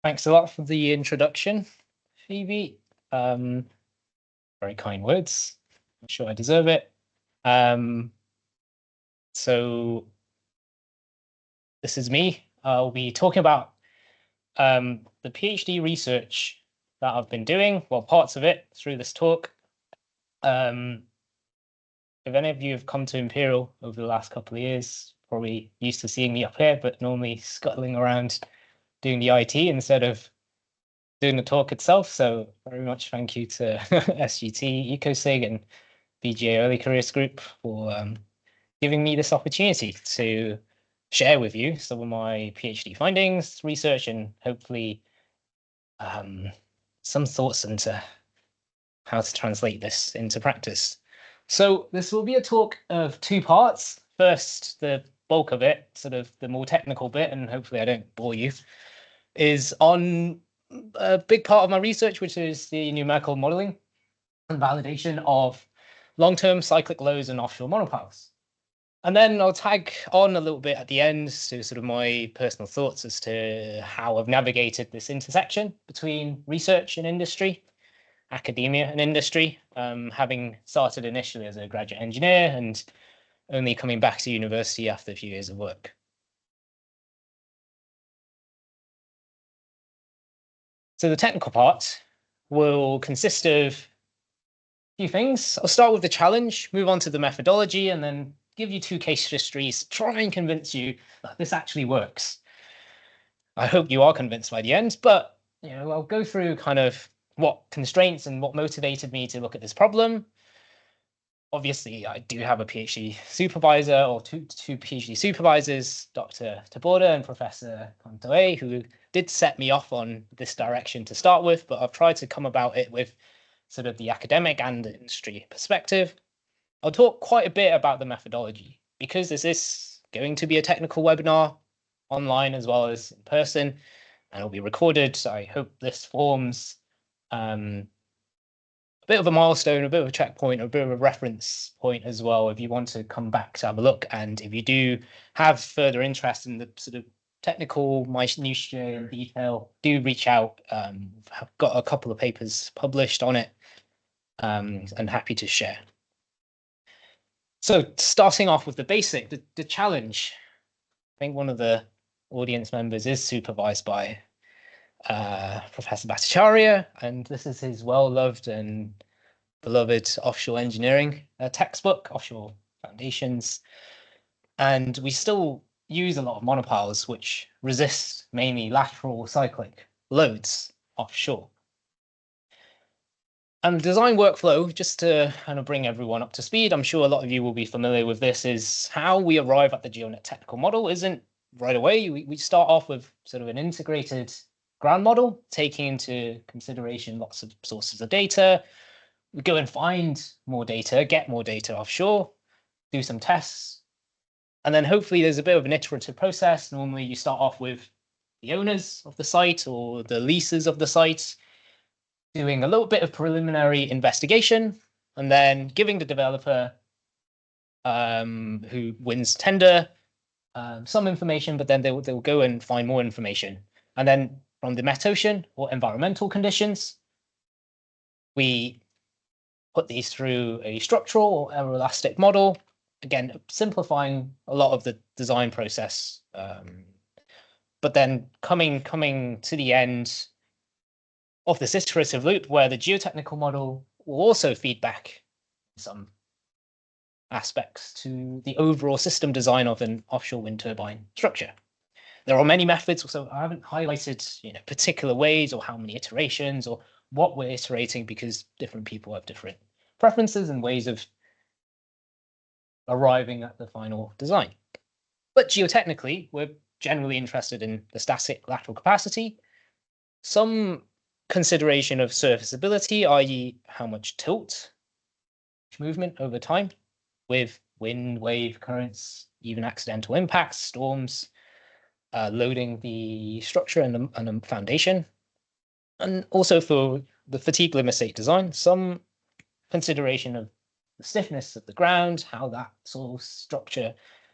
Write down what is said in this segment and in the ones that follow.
Thanks a lot for the introduction, Phoebe. Very kind words. I'm sure I deserve it. So this is me. I'll be talking about the PhD research that I've been doing, well, parts of it through this talk. If any of you have come to Imperial over the last couple of years, probably used to seeing me up here, but normally scuttling around doing the IT instead of doing the talk itself. So very much thank you to SUT ECOSIGG and BGA Early Careers Group for giving me this opportunity to share with you some of my PhD findings, research, and hopefully some thoughts into how to translate this into practice. So this will be a talk of two parts. First, the bulk of it, sort of the more technical bit, and hopefully I don't bore you, is on a big part of my research, which is the numerical modeling and validation of long-term cyclic loads and offshore monopiles. And then I'll tag on a little bit at the end to sort of my personal thoughts as to how I've navigated this intersection between research and industry, academia and industry, having started initially as a graduate engineer and only coming back to university after a few years of work. So the technical part will consist of a few things. I'll start with the challenge, move on to the methodology, and then give you two case histories, try and convince you that this actually works. I hope you are convinced by the end, but I'll go through kind of what constraints and what motivated me to look at this problem. Obviously, I do have a PhD supervisor, or two PhD supervisors, Dr. Taborda and Professor Contoe, who did set me off on this direction to start with, but I've tried to come about it with sort of the academic and industry perspective. I'll talk quite a bit about the methodology because this is going to be a technical webinar online as well as in person, and it'll be recorded. So I hope this forms a bit of a milestone, a bit of a checkpoint, a bit of a reference point as well, if you want to come back to have a look. And if you do have further interest in the sort of technical minutiae and detail, do reach out. I've got a couple of papers published on it and happy to share. So starting off with the basic, the challenge, I think one of the audience members is supervised by Professor Bhattacharya, and this is his well-loved and beloved offshore engineering textbook, Offshore Foundations. And we still use a lot of monopiles, which resist mainly lateral cyclic loads offshore. And the design workflow, just to kind of bring everyone up to speed, I'm sure a lot of you will be familiar with this, is how we arrive at the geotechnical model isn't right away. We start off with sort of an integrated ground model, taking into consideration lots of sources of data. We go and find more data, get more data offshore, do some tests, and then hopefully there's a bit of an iterative process. Normally you start off with the owners of the site or the leases of the site, doing a little bit of preliminary investigation, and then giving the developer who wins tender some information, but then they'll go and find more information. And then from the metocean or environmental conditions, we put these through a structural or aeroelastic model, again, simplifying a lot of the design process. But then coming to the end of this iterative loop where the geotechnical model will also feed back some aspects to the overall system design of an offshore wind turbine structure. There are many methods, so I haven't highlighted particular ways or how many iterations or what we're iterating, because different people have different preferences and ways of arriving at the final design. But geotechnically, we're generally interested in the static lateral capacity, some consideration of surfaceability, i.e. how much tilt, movement over time with wind, wave, currents, even accidental impacts, storms, loading the structure and the foundation. And also for the fatigue limit state design, some consideration of the stiffness of the ground, how that sort of structure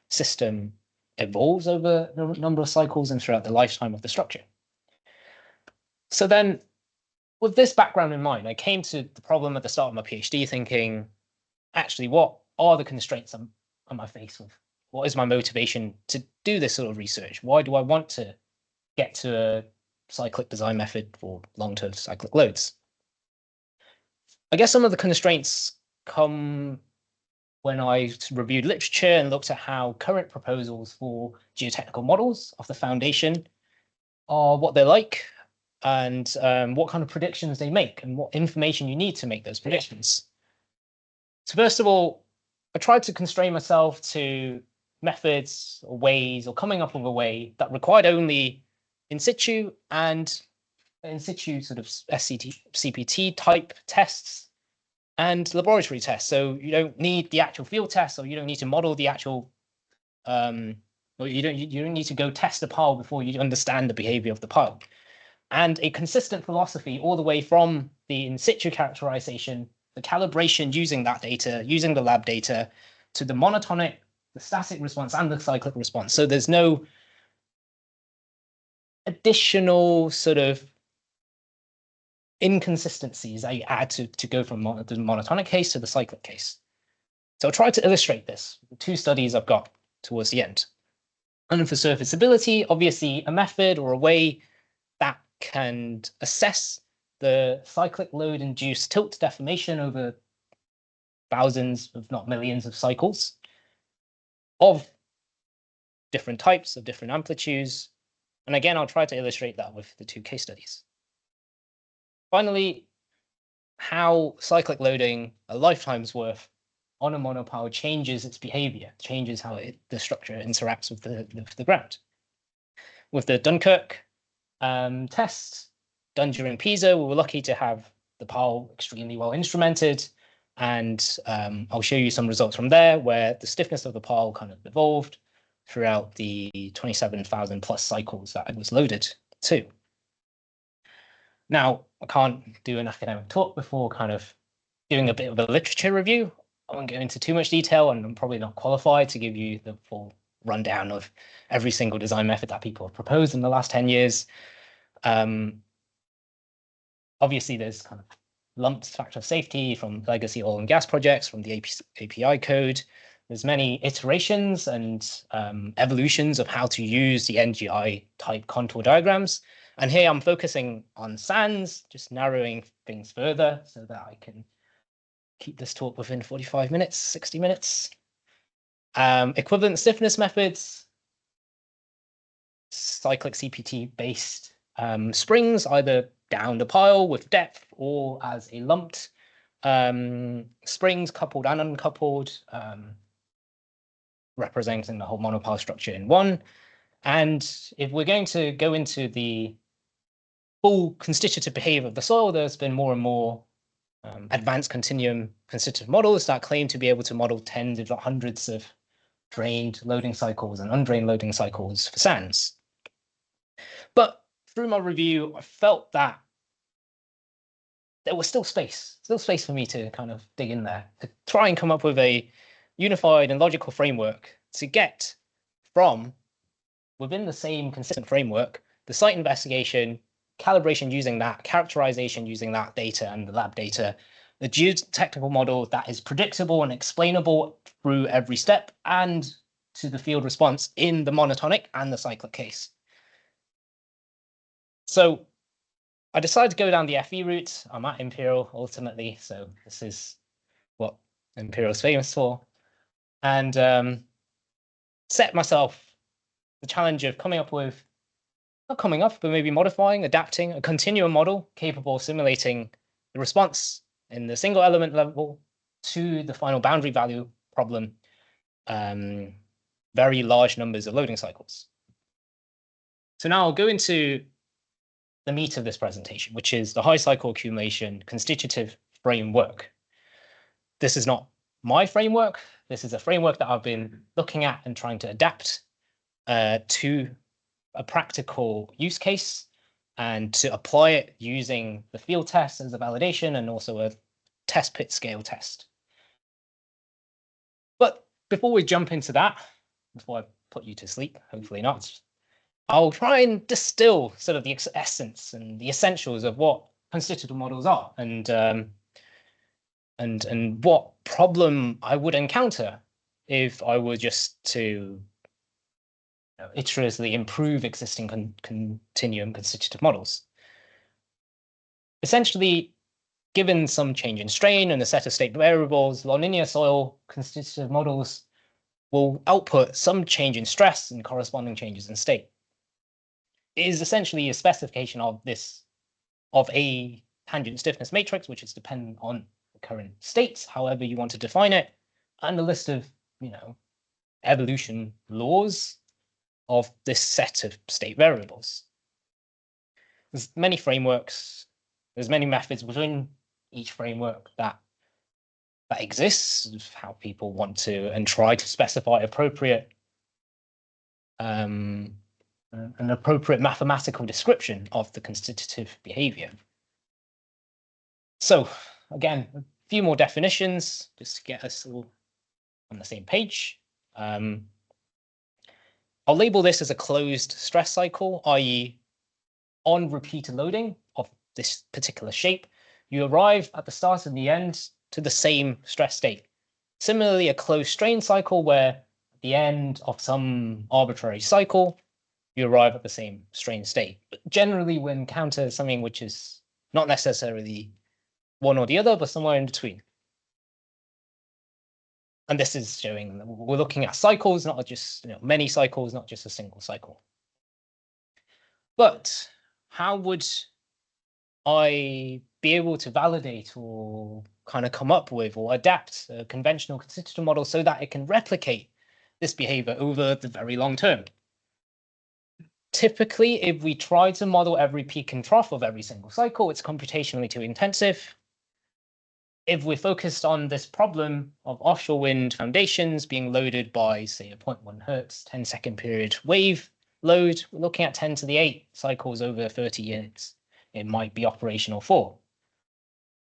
system evolves over a number of cycles and throughout the lifetime of the structure. So then, with this background in mind, I came to the problem at the start of my PhD thinking, actually, what are the constraints I'm faced with? What is my motivation to do this sort of research? Why do I want to get to a cyclic design method for long-term cyclic loads? I guess some of the constraints come when I reviewed literature and looked at how current proposals for geotechnical models of the foundation are, what they're like, and what kind of predictions they make and what information you need to make those predictions. So first of all, I tried to constrain myself to methods or ways, or coming up with a way that required only in situ and in situ sort of CPT type tests and laboratory tests. So you don't need the actual field tests, or you don't need to model the actual, or you don't need to go test the pile before you understand the behavior of the pile. And a consistent philosophy all the way from the in situ characterization, the calibration using that data, using the lab data, to the monotonic, the static response, and the cyclic response. So there's no additional sort of inconsistencies that you add to go from the monotonic case to the cyclic case. So I'll try to illustrate this with 2 studies I've got towards the end. And for serviceability, obviously a method or a way that can assess the cyclic load-induced tilt deformation over thousands, if not millions, of cycles of different types, of different amplitudes. And again, I'll try to illustrate that with the 2 case studies. Finally, how cyclic loading a lifetime's worth on a monopile changes its behavior, changes how the structure interacts with the ground. With the Dunkirk test done during PISA, we were lucky to have the pile extremely well instrumented, and I'll show you some results from there where the stiffness of the pile kind of evolved throughout the 27,000 plus cycles that it was loaded to. Now, I can't do an academic talk before kind of doing a bit of a literature review. I won't go into too much detail, and I'm probably not qualified to give you the full rundown of every single design method that people have proposed in the last 10 years. Obviously, there's kind of lumped factor of safety from legacy oil and gas projects, from the API code. There's many iterations and evolutions of how to use the NGI type contour diagrams. And here I'm focusing on SANS, just narrowing things further so that I can keep this talk within 45 minutes, 60 minutes. Equivalent stiffness methods, cyclic CPT-based springs, either down the pile with depth or as a lumped springs, coupled and uncoupled, representing the whole monopile structure in one. And if we're going to go into the full constitutive behavior of the soil, there's been more and more advanced continuum constitutive models that claim to be able to model tens, if not hundreds, of drained loading cycles and undrained loading cycles for sands. But through my review, I felt that there was still space for me to kind of dig in there, to try and come up with a unified and logical framework to get from within the same consistent framework, the site investigation, calibration using that, characterization using that data and the lab data, the geotechnical model that is predictable and explainable through every step, and to the field response in the monotonic and the cyclic case. So I decided to go down the FE route. I'm at Imperial ultimately, so this is what Imperial's famous for. And set myself the challenge of coming up with, not coming up, but maybe modifying, adapting a continuum model capable of simulating the response in the single element level to the final boundary value problem, very large numbers of loading cycles. So now I'll go into the meat of this presentation, which is the high cycle accumulation constitutive framework. This is not my framework. This is a framework that I've been looking at and trying to adapt to a practical use case and to apply it using the field test as a validation and also a test pit scale test. But before we jump into that, before I put you to sleep, hopefully not, I'll try and distill sort of the essence and the essentials of what constitutive models are, and what problem I would encounter if I were just to iteratively improve existing continuum constitutive models. Essentially, given some change in strain and a set of state variables, nonlinear soil constitutive models will output some change in stress and corresponding changes in state. It is essentially a specification of a tangent stiffness matrix, which is dependent on the current state, however you want to define it, and a list of evolution laws of this set of state variables. There's many frameworks, there's many methods within each framework that exists of how people want to and try to specify an appropriate mathematical description of the constitutive behavior. So again, a few more definitions just to get us all on the same page. I'll label this as a closed stress cycle, i.e. on repeated loading of this particular shape, you arrive at the start and the end to the same stress state. Similarly, a closed strain cycle where at the end of some arbitrary cycle, you arrive at the same strain state. But generally, we encounter something which is not necessarily one or the other, but somewhere in between. And this is showing that we're looking at cycles, not just many cycles, not just a single cycle. But how would I be able to validate or kind of come up with or adapt a conventional constitutive model so that it can replicate this behavior over the very long term? Typically, if we try to model every peak and trough of every single cycle, it's computationally too intensive. If we're focused on this problem of offshore wind foundations being loaded by, say, a 0.1 Hertz 10-second period wave load, we're looking at 10 to the 8 cycles over 30 years. It might be operational for.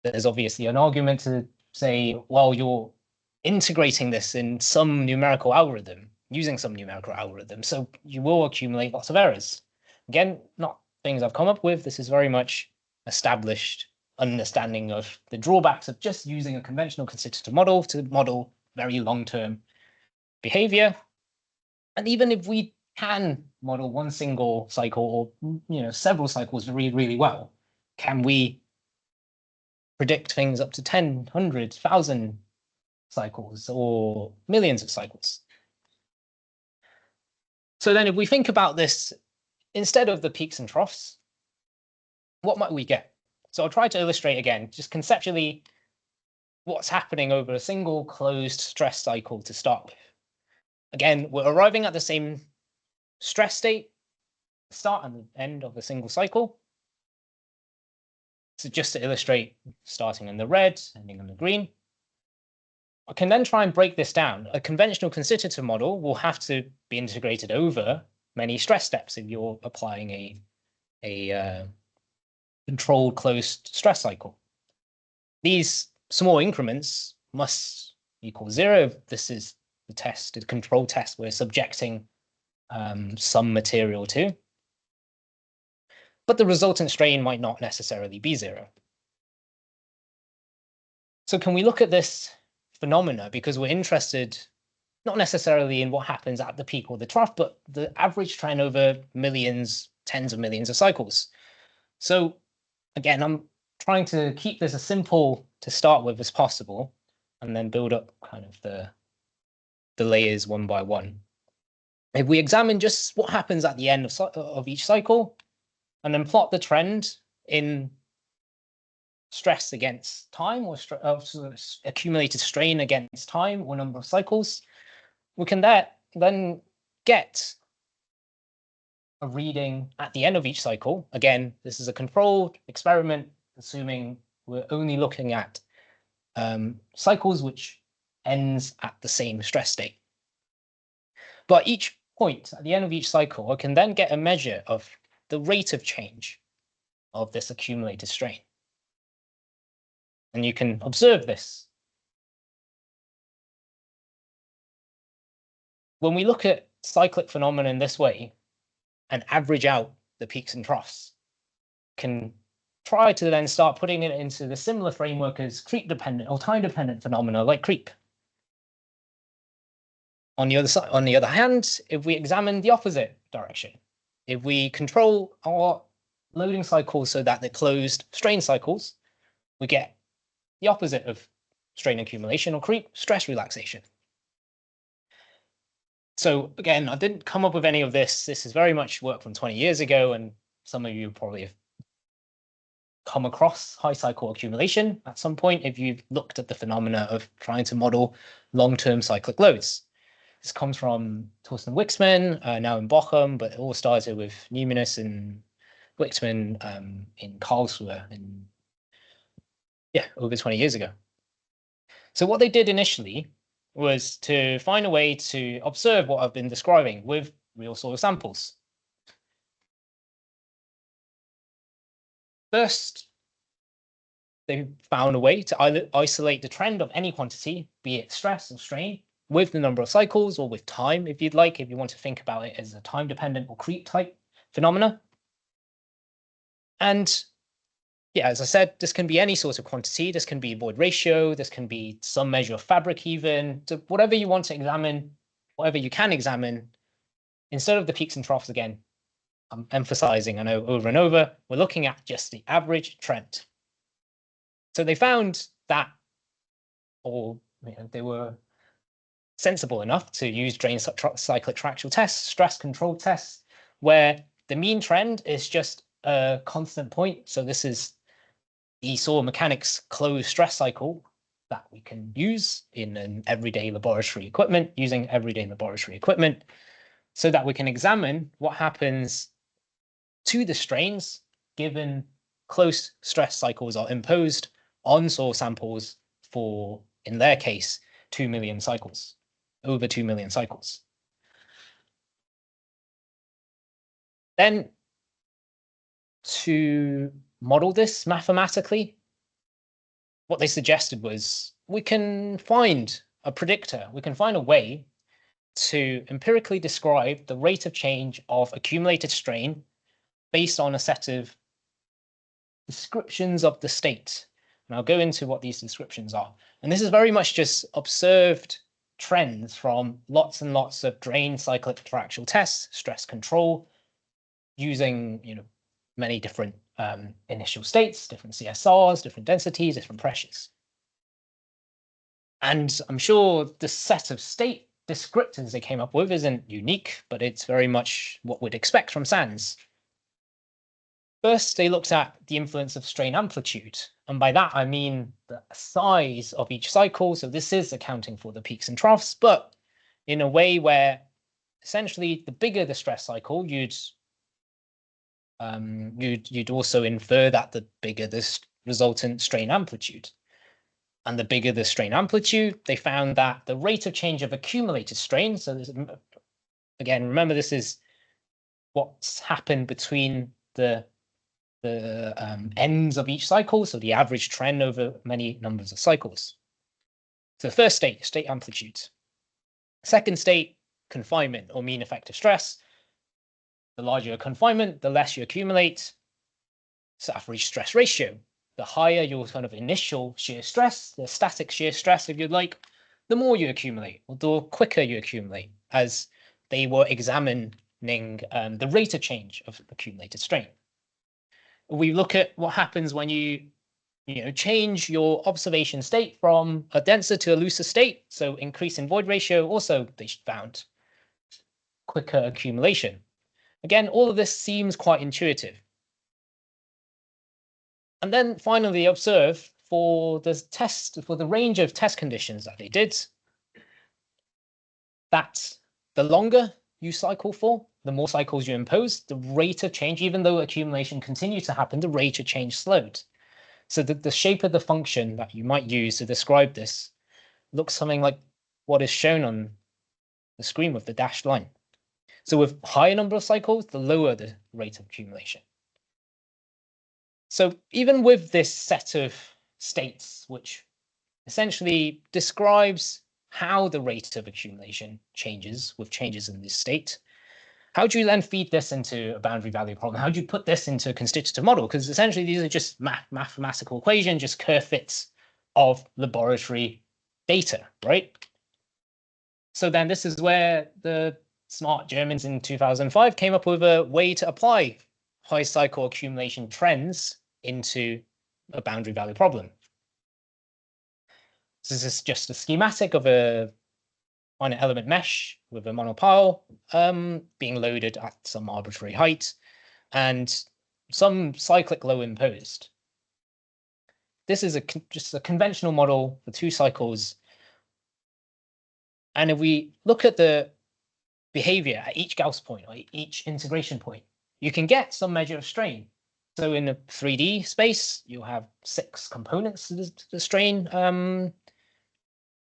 There's obviously an argument to say, well, you're integrating this in some numerical algorithm, using some numerical algorithm, so you will accumulate lots of errors. Again, not things I've come up with. This is very much established understanding of the drawbacks of just using a conventional constitutive model to model very long-term behavior. And even if we can model one single cycle or several cycles really, really well, can we predict things up to 10, 100, 1,000 cycles or millions of cycles? So then if we think about this, instead of the peaks and troughs, what might we get? So I'll try to illustrate again, just conceptually, what's happening over a single closed stress cycle to start with. Again, we're arriving at the same stress state, start and the end of a single cycle. So just to illustrate, starting in the red, ending in the green. I can then try and break this down. A conventional constitutive model will have to be integrated over many stress steps if you're applying a controlled closed stress cycle. These small increments must equal 0. This is the test, the control test we're subjecting some material to. But the resultant strain might not necessarily be 0. So can we look at this phenomena, because we're interested not necessarily in what happens at the peak or the trough, but the average trend over millions, tens of millions of cycles. So again, I'm trying to keep this as simple to start with as possible, and then build up kind of the layers one by one. If we examine just what happens at the end of each cycle, and then plot the trend in stress against time, or accumulated strain against time or number of cycles, we can then get a reading at the end of each cycle. Again, this is a controlled experiment, assuming we're only looking at cycles which ends at the same stress state. But each point at the end of each cycle, I can then get a measure of the rate of change of this accumulated strain. And you can observe this. When we look at cyclic phenomena in this way, and average out the peaks and troughs, can try to then start putting it into the similar framework as creep-dependent or time-dependent phenomena like creep. On the other hand, if we examine the opposite direction, if we control our loading cycles so that they're closed strain cycles, we get the opposite of strain accumulation or creep, stress relaxation. So again, I didn't come up with any of this. This is very much work from 20 years ago, and some of you probably have come across high cycle accumulation at some point if you've looked at the phenomena of trying to model long-term cyclic loads. This comes from Torsten Wixman, now in Bochum, but it all started with Numinus and Wixman in Karlsruhe over 20 years ago. So what they did initially was to find a way to observe what I've been describing with real soil samples. First, they found a way to isolate the trend of any quantity, be it stress or strain, with the number of cycles or with time, if you'd like, if you want to think about it as a time-dependent or creep type phenomena. And yeah, as I said, this can be any sort of quantity. This can be void ratio. This can be some measure of fabric even. So whatever you want to examine, whatever you can examine, instead of the peaks and troughs again, I'm emphasizing, I know over and over, we're looking at just the average trend. So they found that, or they were sensible enough to use drain cyclic traction tests, stress control tests, where the mean trend is just a constant point. So this is the soil mechanics closed stress cycle that we can use in an everyday laboratory equipment, using everyday laboratory equipment, so that we can examine what happens to the strains given close stress cycles are imposed on soil samples for, in their case, 2 million cycles, over 2 million cycles. Then to model this mathematically, what they suggested was we can find a predictor, we can find a way to empirically describe the rate of change of accumulated strain based on a set of descriptions of the state. And I'll go into what these descriptions are. And this is very much just observed trends from lots and lots of drain cyclic interaction tests, stress control, using many different initial states, different CSRs, different densities, different pressures. And I'm sure the set of state descriptors they came up with isn't unique, but it's very much what we'd expect from SANS. First, they looked at the influence of strain amplitude. And by that, I mean the size of each cycle. So this is accounting for the peaks and troughs, but in a way where essentially the bigger the stress cycle, you'd also infer that the bigger this resultant strain amplitude. And the bigger the strain amplitude, they found that the rate of change of accumulated strain, so this, again, remember this is what's happened between the ends of each cycle, so the average trend over many numbers of cycles. So the first state, state amplitude. Second state, confinement or mean effective stress. The larger your confinement, the less you accumulate. So average stress ratio. The higher your kind of initial shear stress, the static shear stress, if you'd like, the more you accumulate, or the quicker you accumulate, as they were examining the rate of change of accumulated strain. We look at what happens when you change your observation state from a denser to a looser state. So increase in void ratio, also they found quicker accumulation. Again, all of this seems quite intuitive. And then finally observe for the range of test conditions that they did, that the longer you cycle for, the more cycles you impose, the rate of change, even though accumulation continued to happen, the rate of change slowed. So the shape of the function that you might use to describe this looks something like what is shown on the screen with the dashed line. So with higher number of cycles, the lower the rate of accumulation. So even with this set of states, which essentially describes how the rate of accumulation changes with changes in this state, How do you then feed this into a boundary value problem? How do you put this into a constitutive model? Because essentially these are just mathematical equations, just curve fits of laboratory data, right? So then this is where the smart Germans in 2005 came up with a way to apply high cycle accumulation trends into a boundary value problem. So this is just a schematic of a finite element mesh with a monopile being loaded at some arbitrary height and some cyclic low imposed. This is just a conventional model for two cycles. And if we look at the behavior at each Gauss point or each integration point, you can get some measure of strain. So in the 3D space, you'll have 6 components to the strain.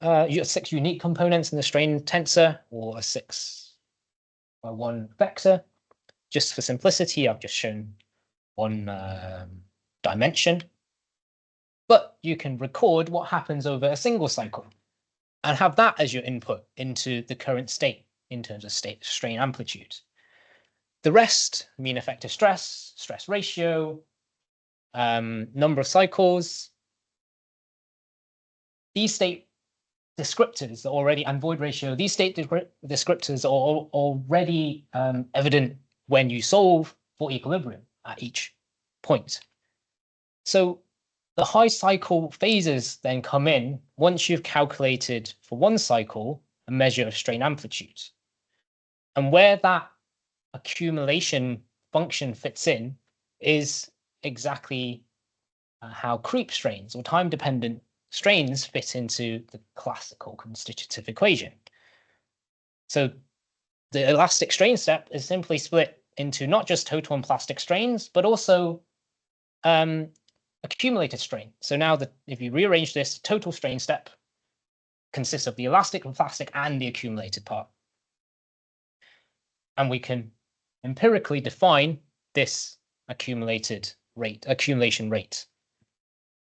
You have 6 unique components in the strain tensor, or a 6x1 vector. Just for simplicity, I've just shown one dimension. But you can record what happens over a single cycle and have that as your input into the current state in terms of strain amplitude. The rest, mean effective stress, stress ratio, number of cycles, these state descriptors are already, and void ratio, these state descriptors are already evident when you solve for equilibrium at each point. So the high cycle phases then come in once you've calculated for one cycle a measure of strain amplitude. And where that accumulation function fits in is exactly how creep strains or time-dependent strains fit into the classical constitutive equation. So the elastic strain step is simply split into not just total and plastic strains, but also accumulated strain. So now that if you rearrange this, total strain step consists of the elastic and plastic and the accumulated part. And we can empirically define this accumulation rate.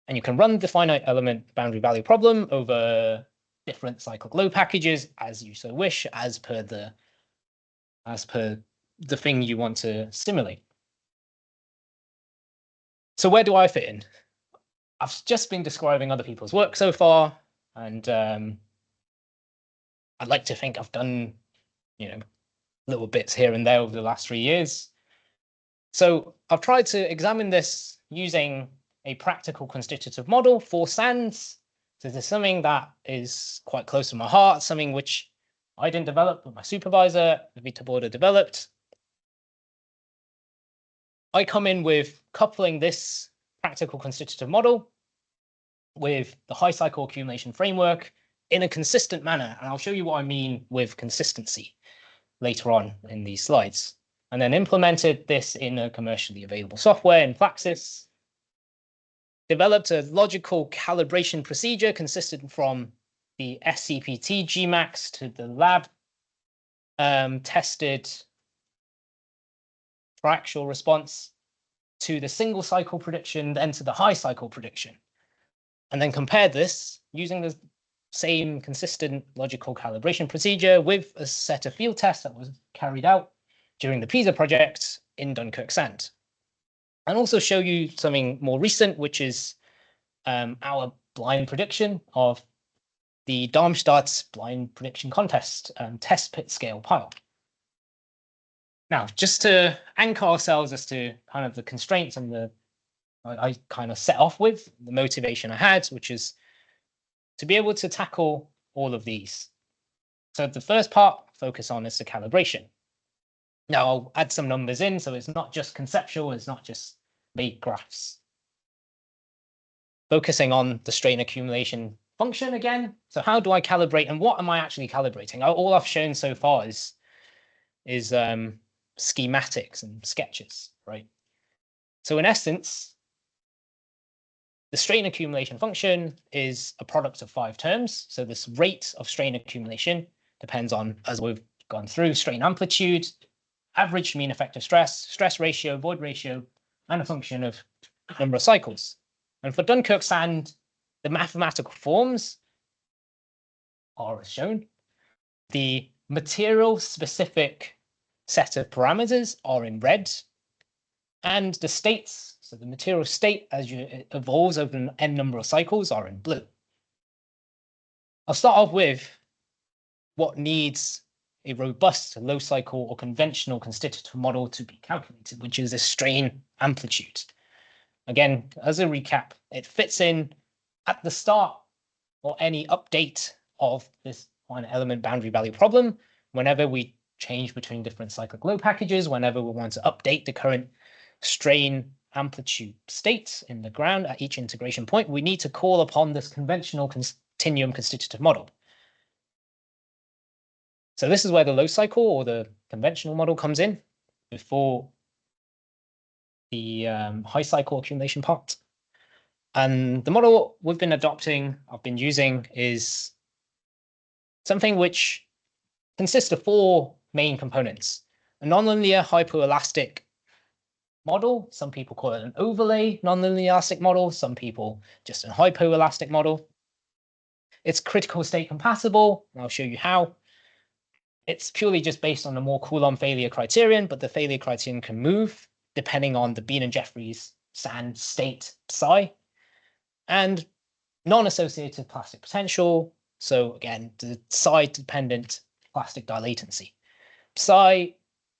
And you can run the finite element boundary value problem over different cyclic low packages as you so wish, as per the thing you want to simulate. So where do I fit in? I've just been describing other people's work so far, and I'd like to think I've done, little bits here and there over the last 3 years. So I've tried to examine this using a practical constitutive model for sands. So this is something that is quite close to my heart, something which I didn't develop, but my supervisor, Vita Borda, developed. I come in with coupling this practical constitutive model with the high cycle accumulation framework in a consistent manner. And I'll show you what I mean with consistency later on in these slides. And then implemented this in a commercially available software in Flaxis. Developed a logical calibration procedure consistent from the SCPT Gmax to the lab tested fractional response to the single cycle prediction, then to the high cycle prediction. And then compared this using the same consistent logical calibration procedure with a set of field tests that was carried out during the PISA project in Dunkirk Sand. And also show you something more recent, which is our blind prediction of the Darmstadt blind prediction contest test pit scale pile. Now, just to anchor ourselves as to kind of the constraints and I kind of set off with the motivation I had, which is to be able to tackle all of these. So the first part focus on is the calibration. Now I'll add some numbers in, so it's not just conceptual, it's not just vague graphs. Focusing on the strain accumulation function again. So how do I calibrate and what am I actually calibrating? All I've shown so far is schematics and sketches, right? So in essence, the strain accumulation function is a product of 5 terms. So this rate of strain accumulation depends on, as we've gone through, strain amplitude, average mean effective stress, stress ratio, void ratio, and a function of number of cycles. And for Dunkirk Sand, the mathematical forms are as shown. The material-specific set of parameters are in red, and the states, so the material state as it evolves over an n number of cycles, are in blue. I'll start off with what needs a robust low cycle or conventional constitutive model to be calculated, which is a strain amplitude. Again, as a recap, it fits in at the start or any update of this finite element boundary value problem whenever we change between different cyclic load packages, whenever we want to update the current strain amplitude state in the ground at each integration point, we need to call upon this conventional continuum constitutive model. So this is where the low cycle or the conventional model comes in before the high cycle accumulation part. And the model we've been adopting, I've been using, is something which consists of four main components. A nonlinear hypoelastic model, some people call it an overlay nonlinear elastic model, some people just a hypoelastic model. It's critical state compatible, and I'll show you how. It's purely just based on the more Coulomb failure criterion, but the failure criterion can move depending on the Bean and Jeffreys sand state psi, and non-associated plastic potential. So again, the psi-dependent plastic dilatancy. Psi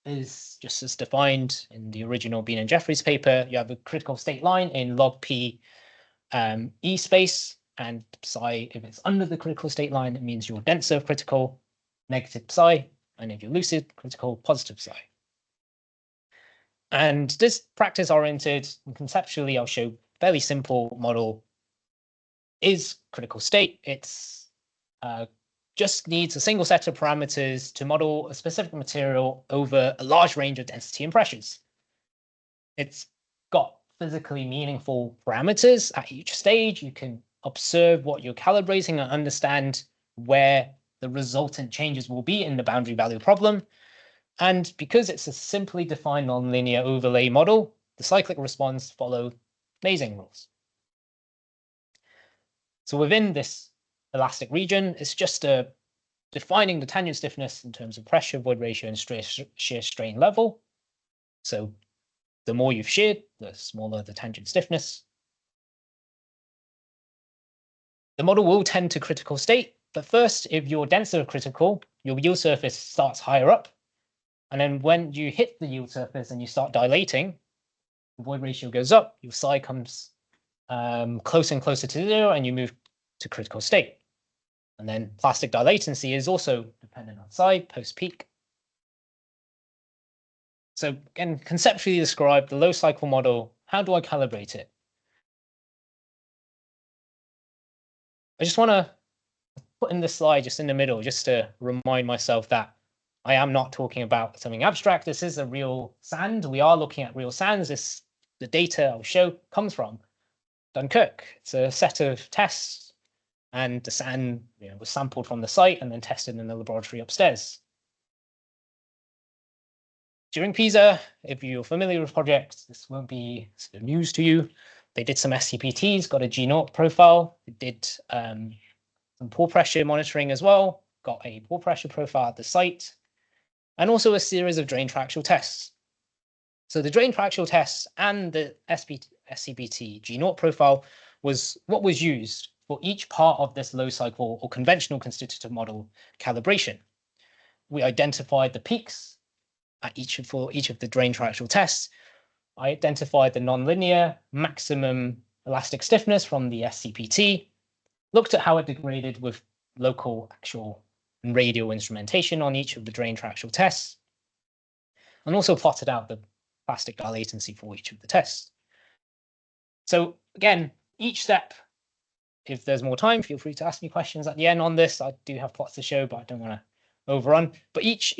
is just as defined in the original Bean and Jeffreys paper. You have a critical state line in log p E space, and psi, if it's under the critical state line, it means you're denser critical, negative psi, and if you're lucid, critical, positive psi. And this practice-oriented, and conceptually, I'll show fairly simple model is critical state. It's just needs a single set of parameters to model a specific material over a large range of density and pressures. It's got physically meaningful parameters at each stage. You can observe what you're calibrating and understand where the resultant changes will be in the boundary value problem. And because it's a simply defined nonlinear overlay model, the cyclic response follows Maising rules. So within this elastic region, it's just defining the tangent stiffness in terms of pressure, void ratio, and shear strain level. So the more you've sheared, the smaller the tangent stiffness. The model will tend to critical state, but first, if you're denser critical, your yield surface starts higher up. And then when you hit the yield surface and you start dilating, the void ratio goes up, your psi comes closer and closer to zero, and you move to critical state. And then plastic dilatancy is also dependent on psi post-peak. So again, conceptually describe the low cycle model. How do I calibrate it? I just want to put in this slide just in the middle, just to remind myself that I am not talking about something abstract. This is a real sand. We are looking at real sands. The data I'll show comes from Dunkirk. It's a set of tests, and the sand was sampled from the site and then tested in the laboratory upstairs. During PISA, if you're familiar with projects, this won't be news to you. They did some SCPTs, got a G0 profile. They did some pore pressure monitoring as well, got a pore pressure profile at the site, and also a series of drain traxial tests. So the drain traxial tests and the SCPT G0 profile was what was used for each part of this low cycle or conventional constitutive model calibration. We identified the peaks at each of the drain traxial tests. I identified the nonlinear maximum elastic stiffness from the SCPT, looked at how it degraded with local, actual, and radial instrumentation on each of the drain traxial tests, and also plotted out the plastic dilatancy for each of the tests. So again, each step, if there's more time, feel free to ask me questions at the end on this. I do have plots to show, but I don't want to overrun. But each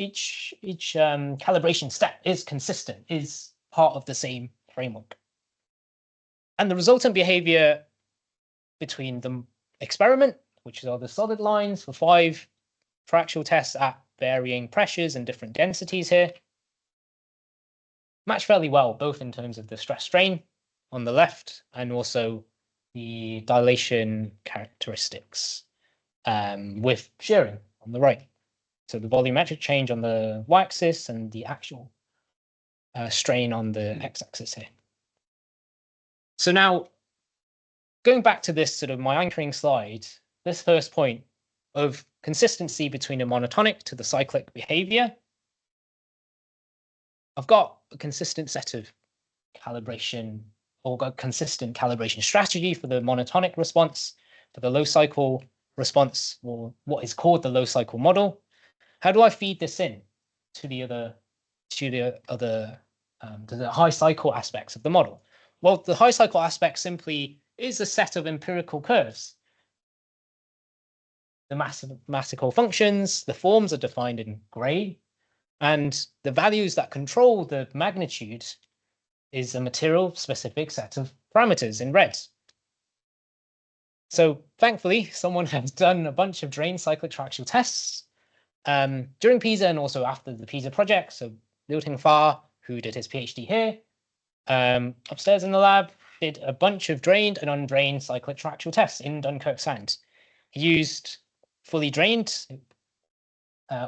calibration step is consistent, is part of the same framework. And the resultant behavior between the experiment, which are the solid lines for 5 traxial tests at varying pressures and different densities here, match fairly well, both in terms of the stress strain on the left and also the dilation characteristics with shearing on the right. So the volumetric change on the y-axis and the actual strain on the x-axis here. So now, going back to this sort of my anchoring slide, this first point of consistency between a monotonic to the cyclic behavior, I've got a consistent set of calibration, or got consistent calibration strategy for the monotonic response, for the low cycle response, or what is called the low cycle model. How do I feed this in to the high cycle aspects of the model? Well, the high cycle aspect simply is a set of empirical curves. The mathematical functions, the forms are defined in gray, and the values that control the magnitude is a material specific set of parameters in red. So thankfully, someone has done a bunch of drain cyclic triaxial tests during PISA and also after the PISA project. So Liu Tingfa, who did his PhD here, upstairs in the lab, did a bunch of drained and undrained cyclic triaxial tests in Dunkirk sand. He used fully drained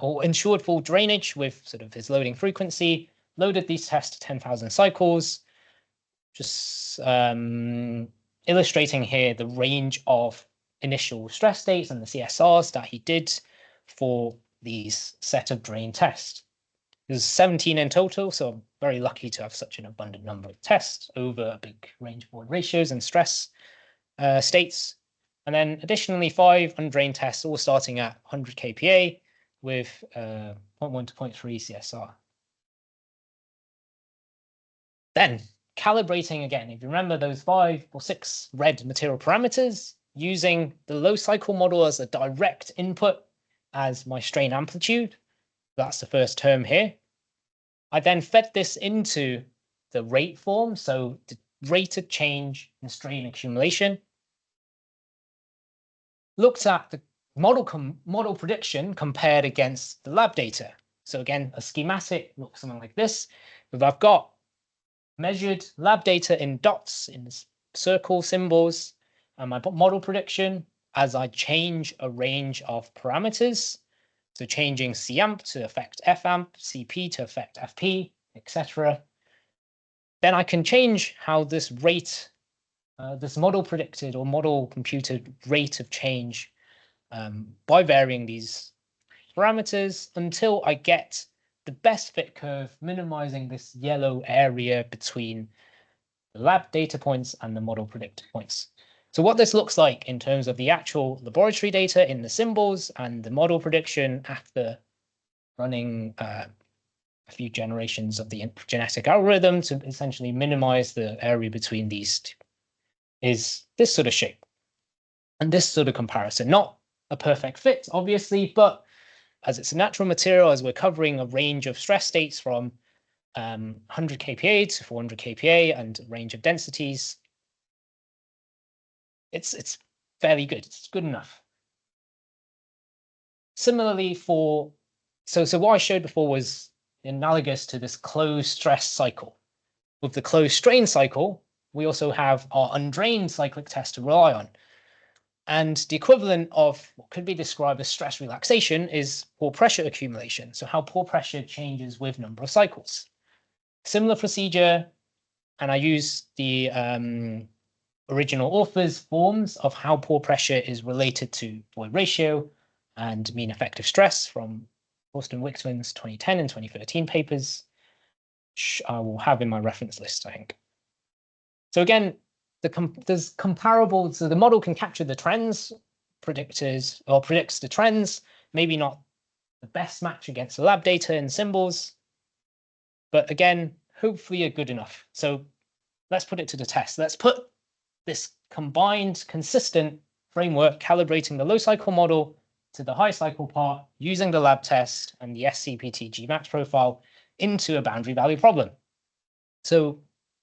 or ensured full drainage with sort of his loading frequency, loaded these tests to 10,000 cycles, just illustrating here the range of initial stress states and the CSRs that he did for these set of drain tests. There's 17 in total, so I'm very lucky to have such an abundant number of tests over a big range of void ratios and stress states. And then additionally, 5 undrained tests, all starting at 100 kPa with 0.1 to 0.3 CSR. Then calibrating again, if you remember those 5 or 6 red material parameters, using the low cycle model as a direct input as my strain amplitude. That's the first term here. I then fed this into the rate form, so the rate of change in strain accumulation. Looked at the model prediction compared against the lab data. So again, a schematic looks something like this. If I've got measured lab data in dots, in circle symbols, and my model prediction as I change a range of parameters. So changing Camp to affect Famp, Cp to affect Fp, etc. Then I can change how this rate, this model predicted or model computed rate of change by varying these parameters until I get the best fit curve, minimizing this yellow area between the lab data points and the model predicted points. So what this looks like in terms of the actual laboratory data in the symbols and the model prediction after running a few generations of the genetic algorithm to essentially minimize the area between these two is this sort of shape and this sort of comparison. Not a perfect fit, obviously, but as it's a natural material, as we're covering a range of stress states from 100 kPa to 400 kPa and a range of densities, it's fairly good. It's good enough. Similarly for, so what I showed before was analogous to this closed stress cycle. With the closed strain cycle, we also have our undrained cyclic test to rely on. And the equivalent of what could be described as stress relaxation is pore pressure accumulation. So how pore pressure changes with number of cycles. Similar procedure, and I use the original authors' forms of how pore pressure is related to void ratio and mean effective stress from Austin Wickman's 2010 and 2013 papers, which I will have in my reference list, I think. So again, there's comparable, so the model can capture the trends, predicts the trends, maybe not the best match against the lab data and symbols, but again, hopefully good enough. So let's put it to the test. Let's put this combined consistent framework calibrating the low cycle model to the high cycle part using the lab test and the SCPT Gmax profile into a boundary value problem. So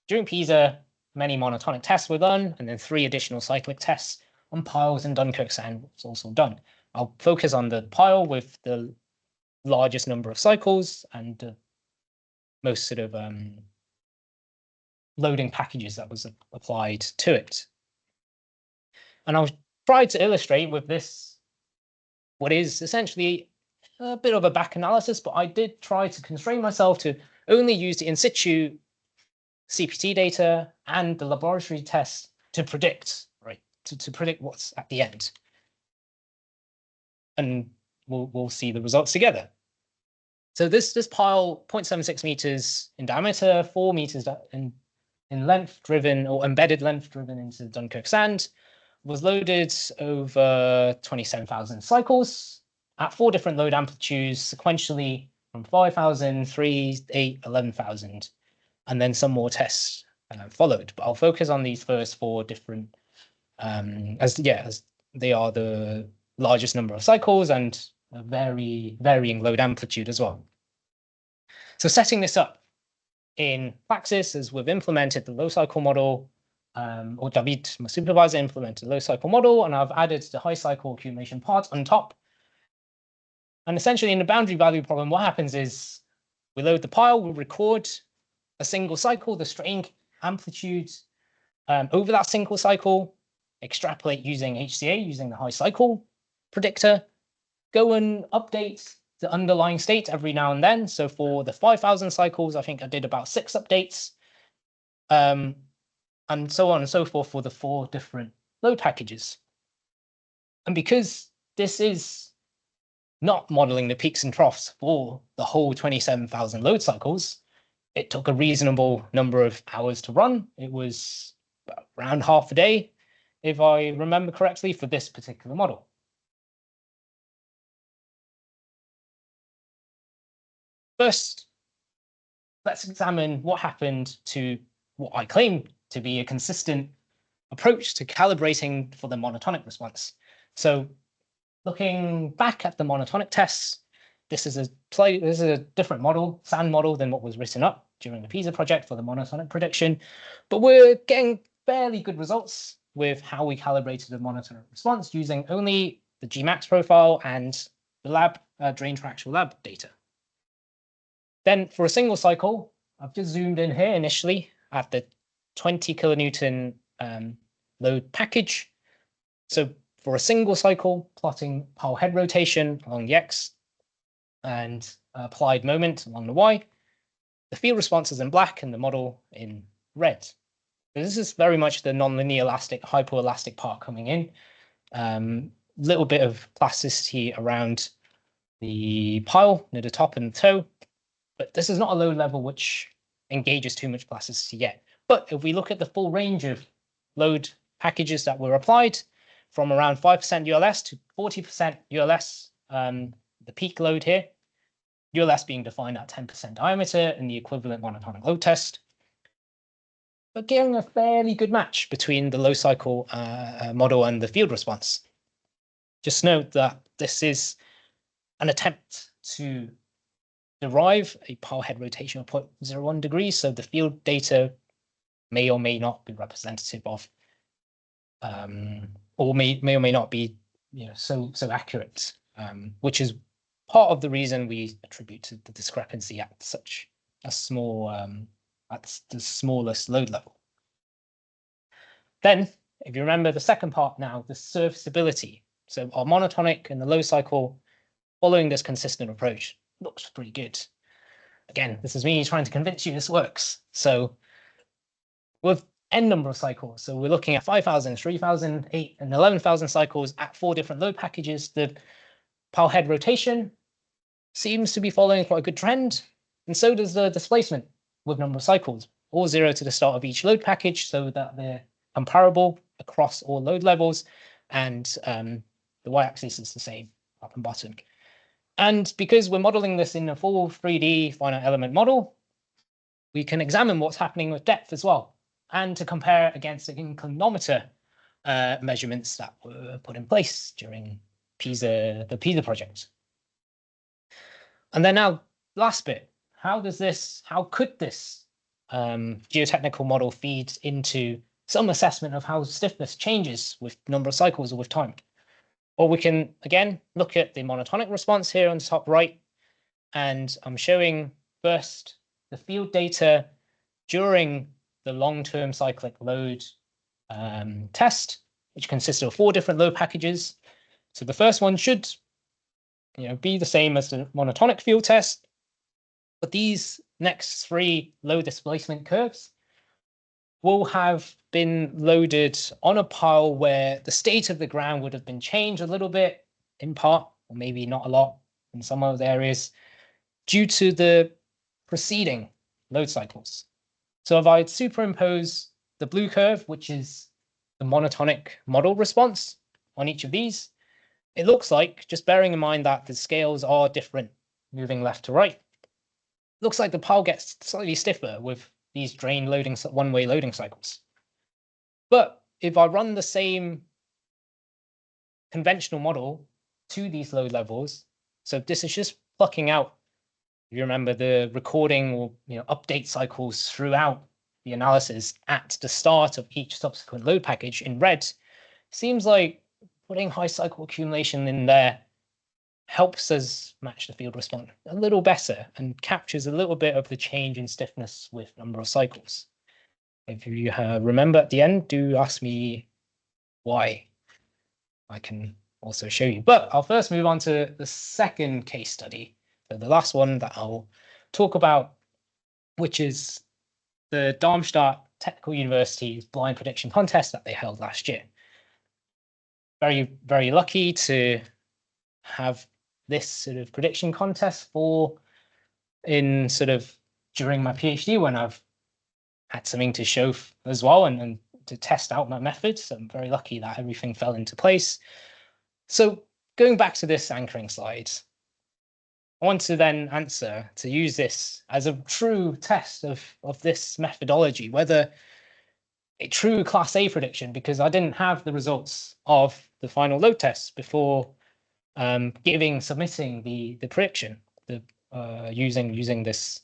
during PISA, many monotonic tests were done, and then 3 additional cyclic tests on piles and Dunkirk sand was also done. I'll focus on the pile with the largest number of cycles and the most sort of loading packages that was applied to it. And I'll try to illustrate with this what is essentially a bit of a back analysis, but I did try to constrain myself to only use the in situ CPT data and the laboratory test to predict, right? To predict what's at the end. And we'll see the results together. So this pile, 0.76 meters in diameter, 4 meters in length driven or embedded length driven into Dunkirk sand, was loaded over 27,000 cycles at 4 different load amplitudes sequentially from 5,000, 3, 8, 11,000, and then some more tests followed. But I'll focus on these first 4 different, as they are the largest number of cycles and a very varying load amplitude as well. So setting this up in Praxis, as we've implemented the low cycle model, or David, my supervisor, implemented the low cycle model, and I've added the high cycle accumulation part on top. And essentially in the boundary value problem, what happens is we load the pile, we record a single cycle, the strain amplitude over that single cycle, extrapolate using HCA, using the high cycle predictor, go and update the underlying state every now and then. So for the 5,000 cycles, I think I did about 6 updates, and so on and so forth for the 4 different load packages. And because this is not modeling the peaks and troughs for the whole 27,000 load cycles, it took a reasonable number of hours to run. It was around half a day, if I remember correctly, for this particular model. First, let's examine what happened to what I claim to be a consistent approach to calibrating for the monotonic response. So looking back at the monotonic tests, this is a different model, sand model, than what was written up during the PISA project for the monotonic prediction. But we're getting fairly good results with how we calibrated the monotonic response using only the Gmax profile and the lab drain to actual lab data. Then for a single cycle, I've just zoomed in here initially at the 20 kilonewton load package. So for a single cycle, plotting pile head rotation along the X and applied moment along the Y. The field response is in black and the model in red. So this is very much the nonlinear elastic, hypoelastic part coming in. Little bit of plasticity around the pile near the top and the toe. But this is not a load level which engages too much plasticity yet. But if we look at the full range of load packages that were applied, from around 5% ULS to 40% ULS, the peak load here, ULS being defined at 10% diameter in the equivalent monotonic load test, but getting a fairly good match between the low cycle model and the field response. Just note that this is an attempt to derive a pile head rotation of 0.01 degrees, so the field data may or may not be representative of, or may or may not be, so accurate, which is part of the reason we attribute to the discrepancy at such a small, at the smallest load level. Then, if you remember the second part now, the serviceability. So our monotonic and the low cycle, following this consistent approach, looks pretty good. Again, this is me trying to convince you this works. So with n number of cycles, so we're looking at 5,000, 3,000, 8, and 11,000 cycles at 4 different load packages. The pile head rotation seems to be following quite a good trend, and so does the displacement with number of cycles, all 0 to the start of each load package, so that they're comparable across all load levels, and the y-axis is the same up and bottom. And because we're modeling this in a full 3D finite element model, we can examine what's happening with depth as well, and to compare against the inclinometer measurements that were put in place during the PISA project. And then now, last bit, how could this geotechnical model feed into some assessment of how stiffness changes with number of cycles or with time? Or we can, again, look at the monotonic response here on the top right, and I'm showing first the field data during the long-term cyclic load test, which consisted of 4 different load packages. So the first one should be the same as the monotonic field test. But these next 3 low displacement curves will have been loaded on a pile where the state of the ground would have been changed a little bit, in part, or maybe not a lot in some other areas, due to the preceding load cycles. So if I superimpose the blue curve, which is the monotonic model response on each of these, it looks like, just bearing in mind that the scales are different moving left to right, looks like the pile gets slightly stiffer with these drain loading, one-way loading cycles. But if I run the same conventional model to these load levels, so this is just plucking out, if you remember, the recording or update cycles throughout the analysis at the start of each subsequent load package in red, seems like putting high cycle accumulation in there helps us match the field response a little better and captures a little bit of the change in stiffness with number of cycles. If you remember at the end, do ask me why. I can also show you. But I'll first move on to the second case study, so the last one that I'll talk about, which is the Darmstadt Technical University's blind prediction contest that they held last year. Very, very lucky to have this sort of prediction contest in during my PhD, when I've had something to show as well and to test out my methods. So I'm very lucky that everything fell into place. So going back to this anchoring slide, I want to then use this as a true test of this methodology, whether a true Class A prediction, because I didn't have the results of the final load tests before submitting the prediction, using this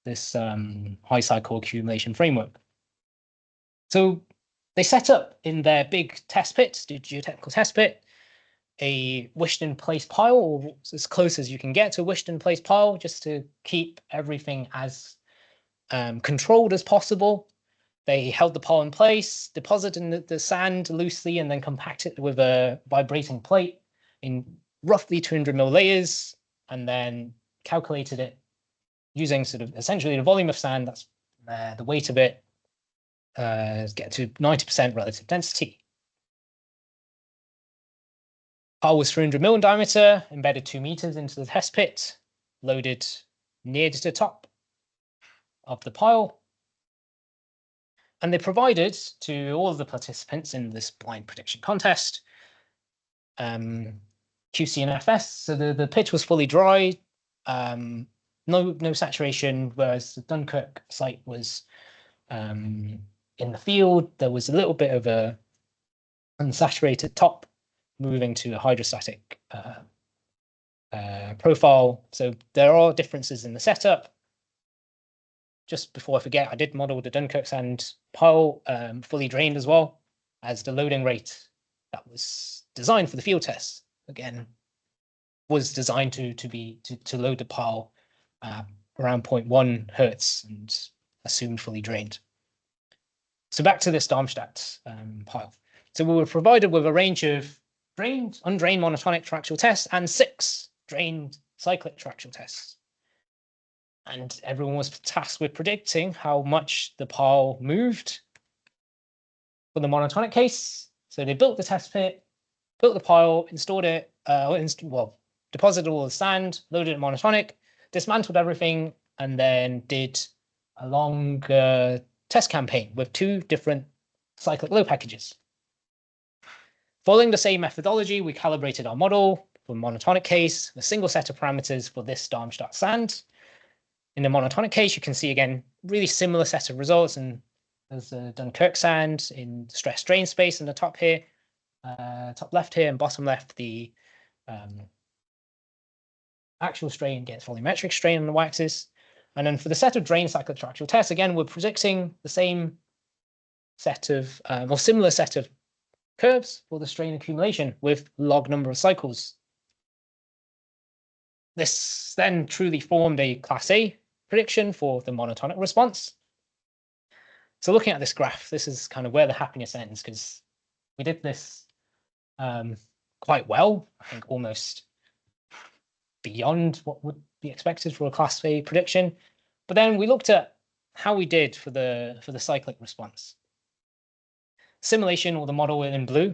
high cycle accumulation framework. So they set up in their big test pit, the geotechnical test pit, a wished in place pile, or as close as you can get to a wished in place pile, just to keep everything as controlled as possible. They held the pile in place, deposited the sand loosely, and then compacted it with a vibrating plate in roughly 200 mil layers, and then calculated it using essentially the volume of sand, that's the weight of it, get to 90% relative density. Pile was 300 mil in diameter, embedded 2 meters into the test pit, loaded near to the top of the pile. And they provided to all of the participants in this blind prediction contest QC and FS. So the pit was fully dry, no saturation, whereas the Dunkirk site was in the field. There was a little bit of a unsaturated top, moving to a hydrostatic profile. So there are differences in the setup. Just before I forget, I did model the Dunkirk sand pile fully drained as well, as the loading rate that was designed for the field test, again, was designed to load the pile around 0.1 hertz and assumed fully drained. So back to this Darmstadt pile. So we were provided with a range of drained, undrained monotonic traction tests and 6 drained cyclic traction tests. And everyone was tasked with predicting how much the pile moved for the monotonic case. So they built the test pit, built the pile, installed it, deposited all the sand, loaded it monotonic, dismantled everything, and then did a long test campaign with 2 different cyclic load packages. Following the same methodology, we calibrated our model for monotonic case, a single set of parameters for this Darmstadt sand. In the monotonic case, you can see again, really similar set of results, and there's a Dunkirk sand in stress strain space in the top here, top left here, and bottom left, the actual strain against volumetric strain on the y-axis. And then for the set of drain cyclic traction tests, again, we're predicting the same set of, or similar set of curves for the strain accumulation with log number of cycles. This then truly formed a Class A prediction for the monotonic response. So looking at this graph, this is kind of where the happiness ends, because we did this quite well, I think almost beyond what would be expected for a Class A prediction. But then we looked at how we did for the cyclic response. Simulation, or the model in blue,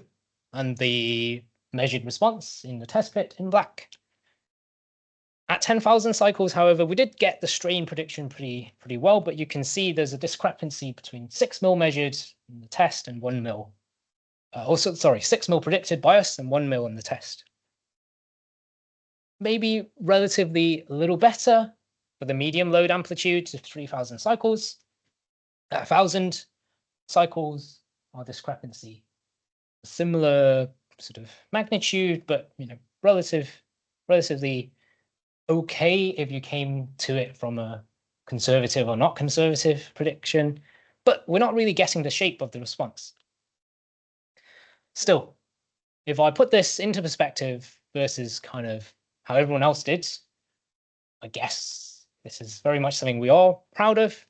and the measured response in the test pit in black. At 10,000 cycles, however, we did get the strain prediction pretty well, but you can see there's a discrepancy between 6 mil measured in the test and 1 mil. 6 mil predicted by us and 1 mil in the test. Maybe relatively a little better for the medium load amplitude to 3,000 cycles. At 1,000 cycles, our discrepancy, similar sort of magnitude, but relatively okay if you came to it from a conservative or not conservative prediction, but we're not really getting the shape of the response. Still, if I put this into perspective versus kind of how everyone else did, I guess this is very much something we are proud of,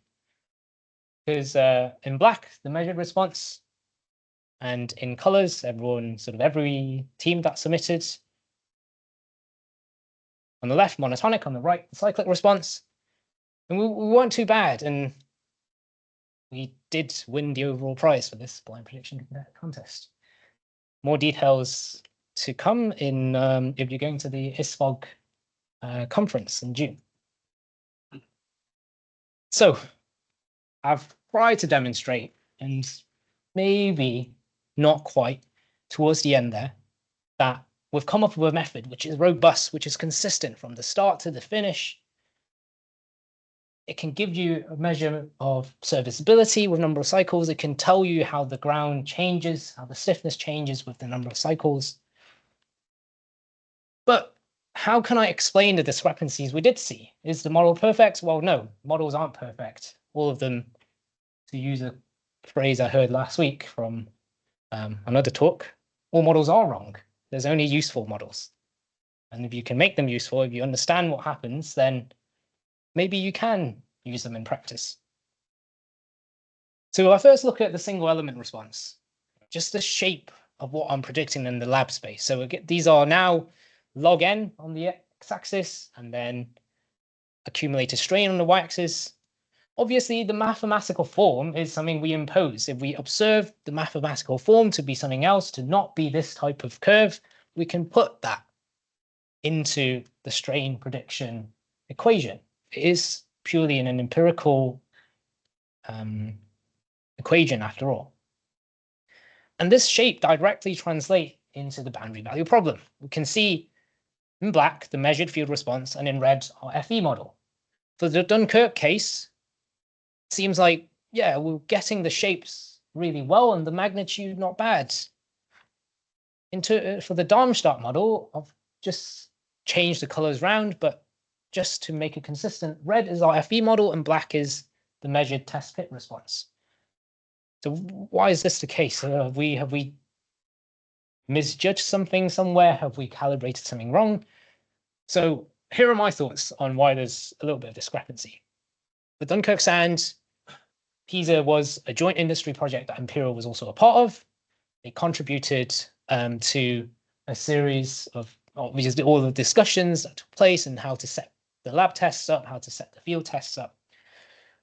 because in black, the measured response, and in colors, every team that submitted. On the left, monotonic, on the right, the cyclic response. And we weren't too bad, and we did win the overall prize for this blind prediction contest. More details to come in if you're going to the ISFOG conference in June. So I've tried to demonstrate, and maybe not quite towards the end there, that we've come up with a method which is robust, which is consistent from the start to the finish. It can give you a measure of serviceability with number of cycles. It can tell you how the ground changes, how the stiffness changes with the number of cycles. But how can I explain the discrepancies we did see? Is the model perfect? Well, no, models aren't perfect. All of them, to use a phrase I heard last week from another talk, all models are wrong. There's only useful models. And if you can make them useful, if you understand what happens, then maybe you can use them in practice. So I first look at the single element response, just the shape of what I'm predicting in the lab space. So these are now log n on the x-axis, and then accumulated strain on the y-axis. Obviously, the mathematical form is something we impose. If we observe the mathematical form to be something else, to not be this type of curve, we can put that into the strain prediction equation. It is purely an empirical equation after all. And this shape directly translates into the boundary value problem. We can see in black the measured field response, and in red our FE model. For the Dunkirk case, it seems like, yeah, we're getting the shapes really well and the magnitude not bad. For the Darmstadt model, I've just changed the colors around, but just to make it consistent, red is our FE model and black is the measured test pit response. So why is this the case? Have we misjudged something somewhere? Have we calibrated something wrong? So here are my thoughts on why there's a little bit of discrepancy. The Dunkirk sand, PISA was a joint industry project that Imperial was also a part of. They contributed to a series of obviously all the discussions that took place and how to set the lab tests up, how to set the field tests up.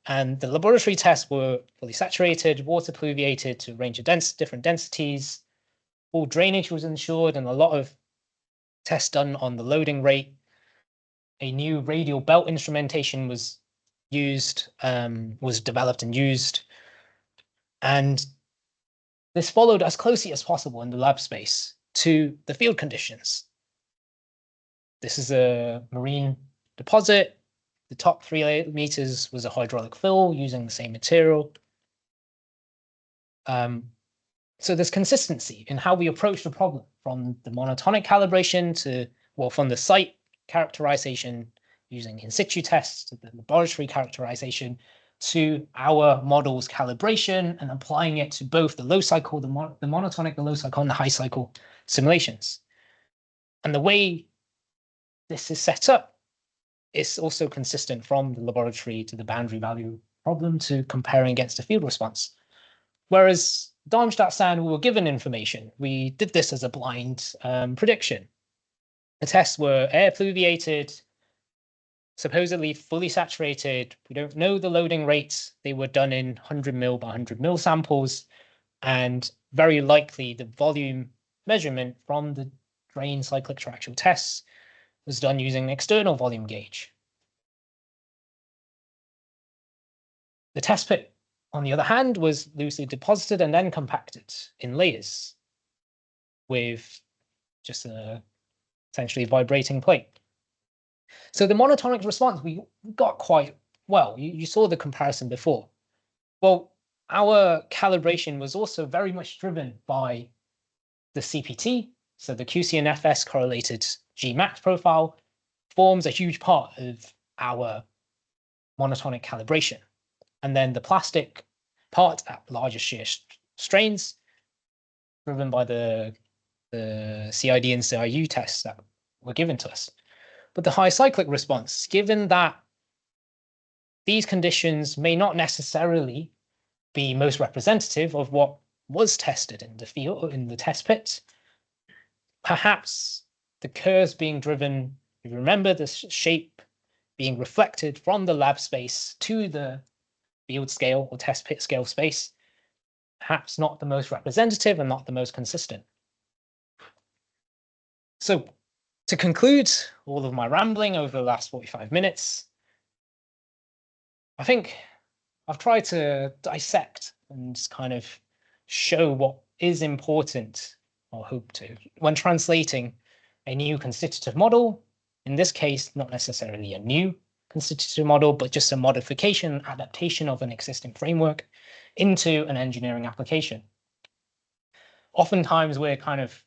And the laboratory tests were fully saturated, water pluviated to a range of different densities. All drainage was ensured, and a lot of tests done on the loading rate. A new radial belt instrumentation was developed and used. And this followed as closely as possible in the lab space to the field conditions. This is a marine deposit. The top 3 meters was a hydraulic fill using the same material. So there's consistency in how we approach the problem, from the monotonic calibration to, well, from the site characterization using in situ tests to the laboratory characterization to our model's calibration and applying it to both the low cycle, the monotonic, the low cycle, and the high cycle simulations. And the way this is set up is also consistent from the laboratory to the boundary value problem to comparing against the field response. Whereas Darmstadt sand, we were given information. We did this as a blind prediction. The tests were air pluviated, supposedly fully saturated. We don't know the loading rates. They were done in 100 mil by 100 mil samples, and very likely the volume measurement from the drain cyclic triaxial tests was done using an external volume gauge. The test pit, on the other hand, was loosely deposited and then compacted in layers with just a essentially vibrating plate. So the monotonic response we got quite well. You saw the comparison before. Well, our calibration was also very much driven by the CPT. So the QCNFS correlated Gmax profile forms a huge part of our monotonic calibration. And then the plastic part at larger shear strains, driven by the CID and CIU tests that were given to us. But the high cyclic response, given that these conditions may not necessarily be most representative of what was tested in the field, in the test pits, perhaps the curves being driven, if you remember the shape being reflected from the lab space to the field scale or test pit scale space, perhaps not the most representative and not the most consistent. So to conclude all of my rambling over the last 45 minutes, I think I've tried to dissect and kind of show what is important, or hope to, when translating a new constitutive model. In this case, not necessarily a new constitutive model, but just a modification, adaptation of an existing framework into an engineering application. Oftentimes, we're kind of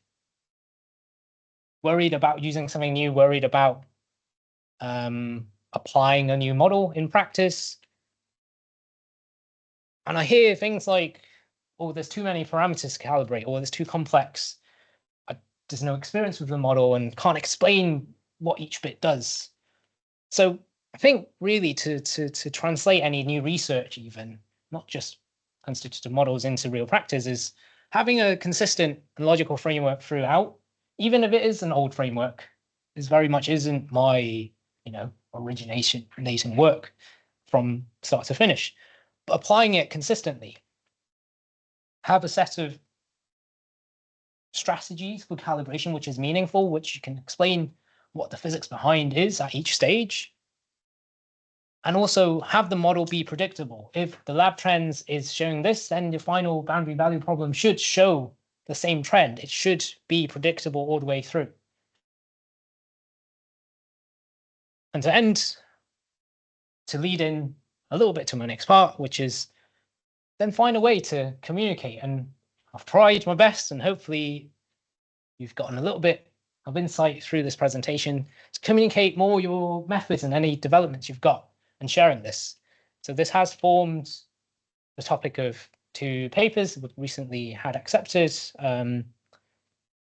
worried about using something new, worried about applying a new model in practice. And I hear things like, oh, there's too many parameters to calibrate, or there's too complex. There's no experience with the model and can't explain what each bit does. So I think really to translate any new research, even not just constitutive models, into real practice, is having a consistent and logical framework throughout, even if it is an old framework. This very much isn't my, originating work from start to finish, but applying it consistently. Have a set of strategies for calibration which is meaningful, which you can explain what the physics behind is at each stage, and also have the model be predictable. If the lab trends is showing this, then the final boundary value problem should show the same trend. It should be predictable all the way through. And to end, to lead in a little bit to my next part, which is then find a way to communicate. And I've tried my best, and hopefully you've gotten a little bit of insight through this presentation to communicate more your methods and any developments you've got and sharing this. So this has formed the topic of 2 papers that we've recently had accepted, and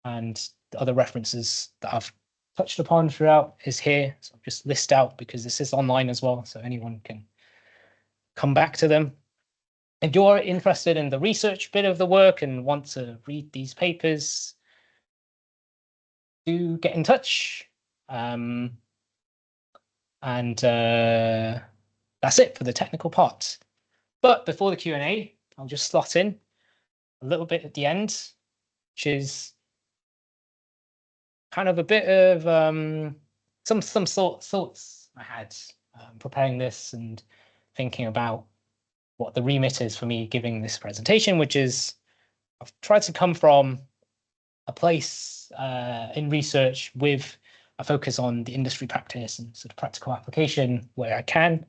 the other references that I've touched upon throughout is here. So I'll just list out because this is online as well, so anyone can come back to them. If you're interested in the research bit of the work and want to read these papers, do get in touch. And that's it for the technical part. But before the Q&A, I'll just slot in a little bit at the end, which is kind of a bit of some thoughts I had preparing this and thinking about what the remit is for me giving this presentation, which is I've tried to come from a place in research with a focus on the industry practice and sort of practical application where I can.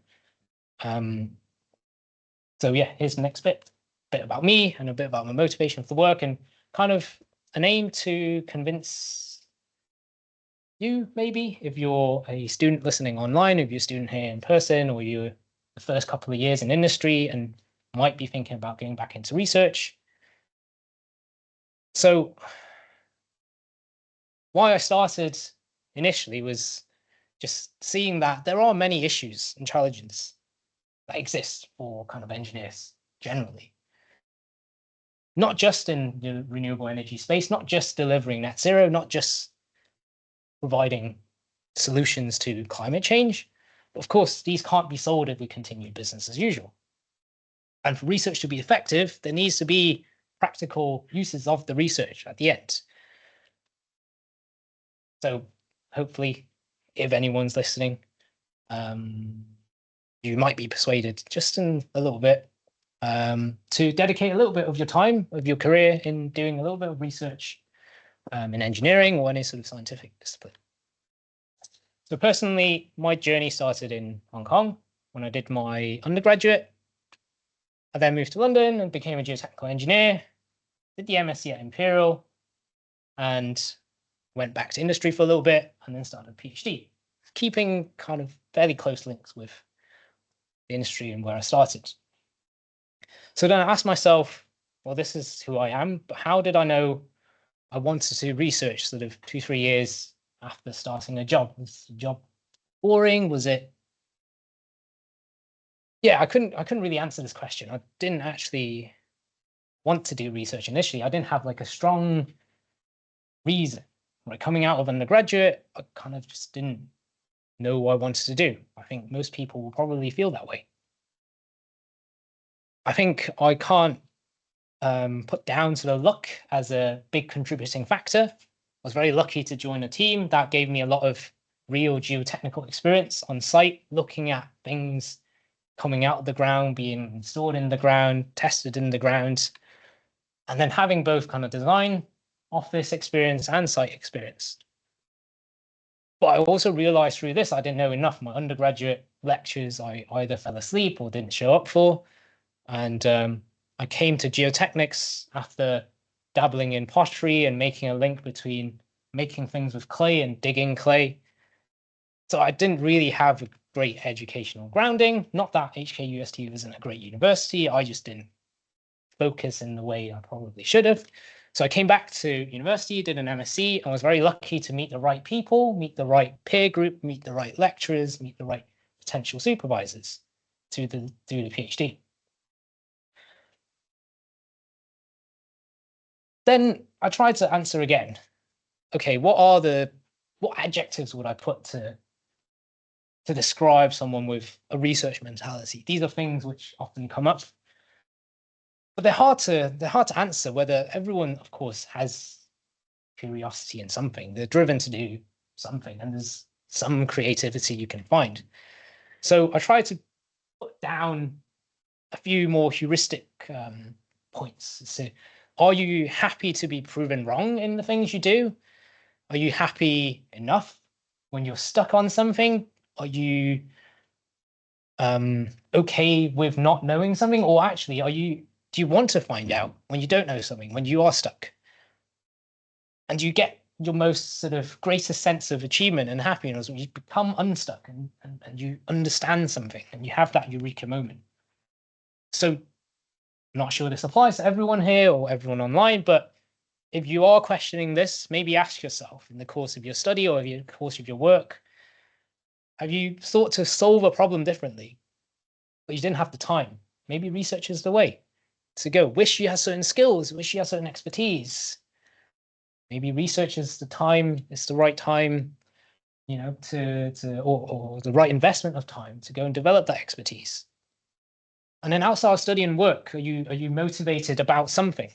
So yeah, here's the next bit about me and a bit about my motivation for the work, and kind of an aim to convince you, maybe, if you're a student listening online, if you're a student here in person, or you're the first couple of years in industry and might be thinking about getting back into research. So why I started initially was just seeing that there are many issues and challenges that exist for kind of engineers generally. Not just in the renewable energy space, not just delivering net zero, not just providing solutions to climate change. But of course, these can't be sold if we continue business as usual. And for research to be effective, there needs to be practical uses of the research at the end. So hopefully, if anyone's listening, you might be persuaded just in a little bit to dedicate a little bit of your time, of your career, in doing a little bit of research in engineering or any sort of scientific discipline. So personally, my journey started in Hong Kong when I did my undergraduate. I then moved to London and became a geotechnical engineer, did the MSc at Imperial, and went back to industry for a little bit, and then started a PhD, keeping kind of fairly close links with the industry and where I started. So then I asked myself, well, this is who I am, but how did I know I wanted to research sort of 2-3 years after starting a job? Was the job boring? Was it? Yeah, I couldn't really answer this question. I didn't actually want to do research initially. I didn't have like a strong reason. Right, coming out of undergraduate, I kind of just didn't know what I wanted to do. I think most people will probably feel that way. I think I can't put down sort of luck as a big contributing factor. I was very lucky to join a team that gave me a lot of real geotechnical experience on site, looking at things coming out of the ground, being installed in the ground, tested in the ground, and then having both kind of design, office experience and site experience. But I also realized through this, I didn't know enough. My undergraduate lectures, I either fell asleep or didn't show up for. And I came to geotechnics after dabbling in pottery and making a link between making things with clay and digging clay. So I didn't really have a great educational grounding. Not that HKUST isn't a great university. I just didn't focus in the way I probably should have. So I came back to university, did an MSc, and was very lucky to meet the right people, meet the right peer group, meet the right lecturers, meet the right potential supervisors to do the PhD. Then I tried to answer again. Okay, what adjectives would I put to describe someone with a research mentality? These are things which often come up, but they're hard to answer. Whether everyone, of course, has curiosity in something, they're driven to do something, and there's some creativity you can find. So I tried to put down a few more heuristic points. So, are you happy to be proven wrong in the things you do? Are you happy enough when you're stuck on something? Are you okay with not knowing something? Or actually, do you want to find out when you don't know something, when you are stuck? And you get your most sort of greatest sense of achievement and happiness when you become unstuck and you understand something and you have that eureka moment. So I'm not sure this applies to everyone here or everyone online, but if you are questioning this, maybe ask yourself in the course of your study or in the course of your work, have you thought to solve a problem differently, but you didn't have the time? Maybe research is the way to go. Wish you had certain skills, wish you had certain expertise. Maybe research is the time, it's the right time, you know, or the right investment of time to go and develop that expertise. And then outside of study and work, are you motivated about something?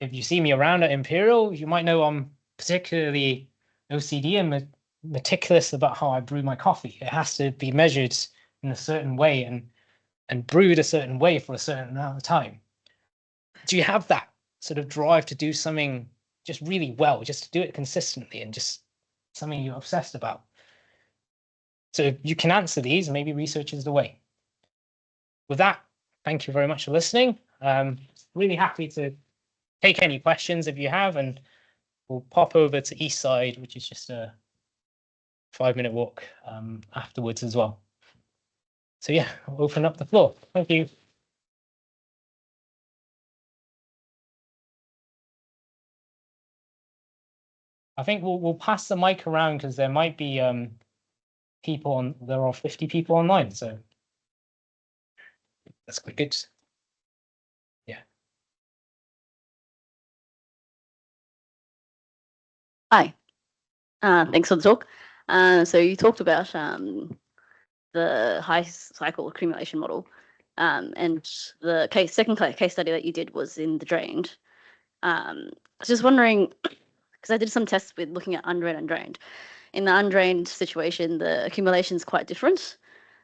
If you see me around at Imperial, you might know I'm particularly OCD and meticulous about how I brew my coffee. It has to be measured in a certain way and brewed a certain way for a certain amount of time. Do you have that sort of drive to do something just really well, just to do it consistently and just something you're obsessed about? So if you can answer these, maybe research is the way. With that, thank you very much for listening. Really happy to take any questions if you have, and we'll pop over to East Side, which is just a 5-minute walk afterwards as well. So yeah, I'll open up the floor. Thank you. I think we'll pass the mic around because there might be people on. There are 50 people online, so that's quite good. Yeah. Hi. Thanks for the talk. So you talked about the high cycle accumulation model, and the second case study that you did was in the drained. I was just wondering, because I did some tests with looking at undrained and drained. In the undrained situation, the accumulation is quite different.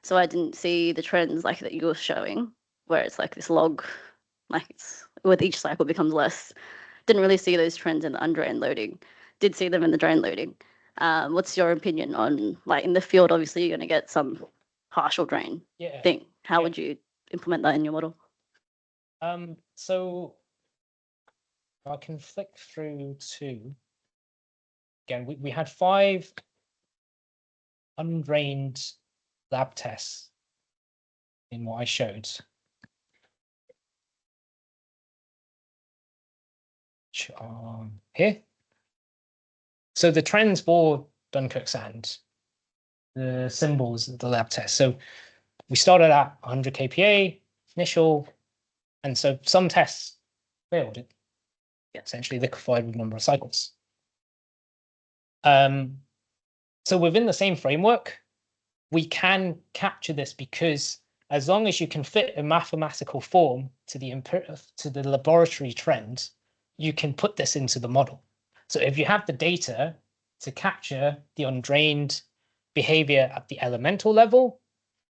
So I didn't see the trends like that you were showing, where it's like this log, like it's with each cycle becomes less. Didn't really see those trends in the undrained loading. Did see them in the drain loading. What's your opinion on, like, in the field, obviously you're going to get some partial drain thing. How would you implement that in your model? So I can flick through to, again, we had 5 undrained lab tests in what I showed. Here. So the trends for Dunkirk sand, the symbols of the lab test. So we started at 100 kPa initial, and so some tests failed. It essentially liquefied with a number of cycles. So within the same framework, we can capture this because as long as you can fit a mathematical form to the laboratory trend, you can put this into the model. So if you have the data to capture the undrained behavior at the elemental level,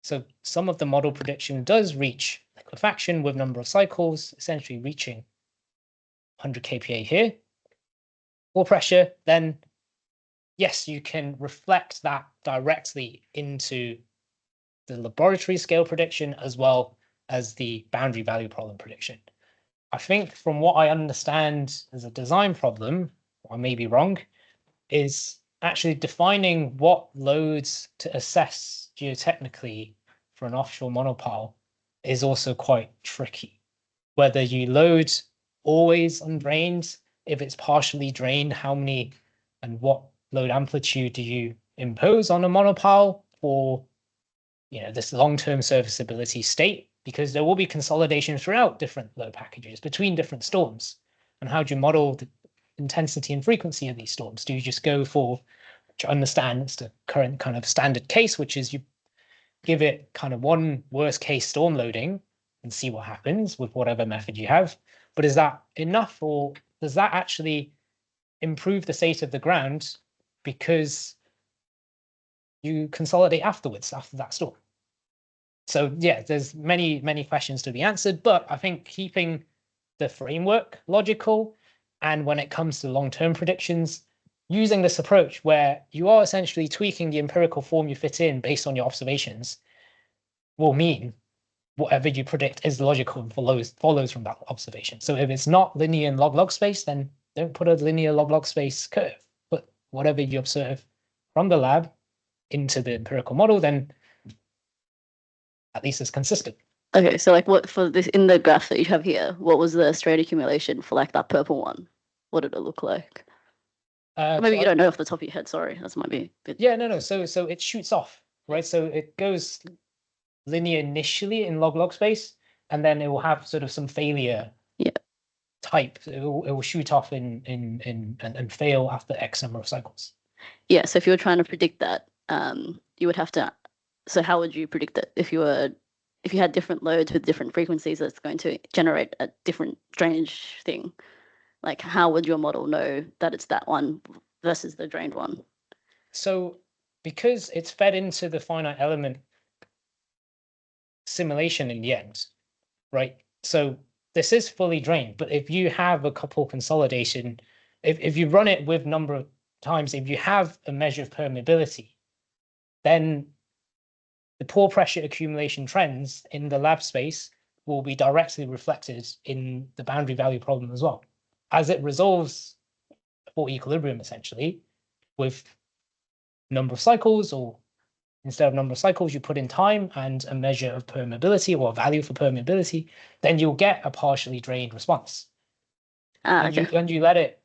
so some of the model prediction does reach liquefaction with number of cycles, essentially reaching 100 kPa here, or pressure, then yes, you can reflect that directly into the laboratory scale prediction as well as the boundary value problem prediction. I think from what I understand as a design problem, or I may be wrong, is actually defining what loads to assess geotechnically for an offshore monopile is also quite tricky. Whether you load always undrained, if it's partially drained, how many and what load amplitude do you impose on a monopile for this long-term serviceability state? Because there will be consolidation throughout different load packages between different storms. And how do you model the intensity and frequency of these storms? Do you just go for, which I understand it's the current kind of standard case, which is you give it kind of one worst case storm loading and see what happens with whatever method you have. But is that enough, or does that actually improve the state of the ground because you consolidate afterwards, after that storm? So yeah, there's many questions to be answered, but I think keeping the framework logical, and when it comes to long-term predictions, using this approach where you are essentially tweaking the empirical form you fit in based on your observations will mean whatever you predict is logical and follows from that observation. So if it's not linear in log-log space, then don't put a linear log-log space curve. Put whatever you observe from the lab into the empirical model, then at least it's consistent. Okay, so like what for this in the graph that you have here, what was the strain accumulation for like that purple one? What did it look like? Maybe you don't know off the top of your head. Sorry, that might be a bit... Yeah, no. So it shoots off, right? So it goes linear initially in log-log space, and then it will have sort of some failure type. It will shoot off and fail after X number of cycles. Yeah. So if you were trying to predict that, you would have to. So how would you predict it if you had different loads with different frequencies that's going to generate a different drainage thing? Like, how would your model know that it's that one versus the drained one? So because it's fed into the finite element simulation in the end, right? So this is fully drained, but if you have a couple consolidation, if you run it with number of times, if you have a measure of permeability, then the pore pressure accumulation trends in the lab space will be directly reflected in the boundary value problem as well, as it resolves for equilibrium essentially with number of cycles, or instead of number of cycles, you put in time and a measure of permeability or a value for permeability, then you'll get a partially drained response. And you let it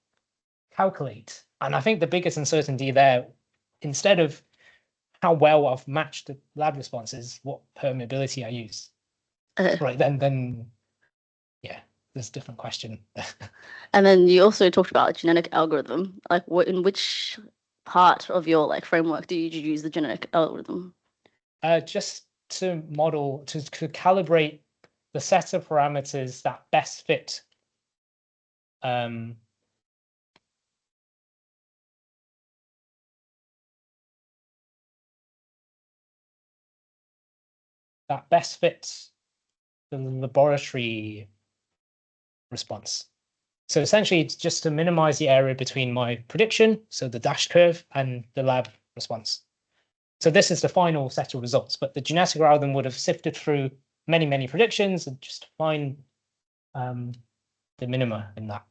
calculate. And I think the biggest uncertainty there, instead of how well I've matched the lab responses, what permeability I use. Right, then yeah, there's a different question. And then you also talked about a genetic algorithm. Like, in which part of your like framework did you use the genetic algorithm? Just to model, to calibrate the set of parameters that best fit that best fits the laboratory response. So essentially, it's just to minimize the area between my prediction, so the dashed curve, and the lab response. So this is the final set of results, but the genetic algorithm would have sifted through many, many predictions and just find the minima in that.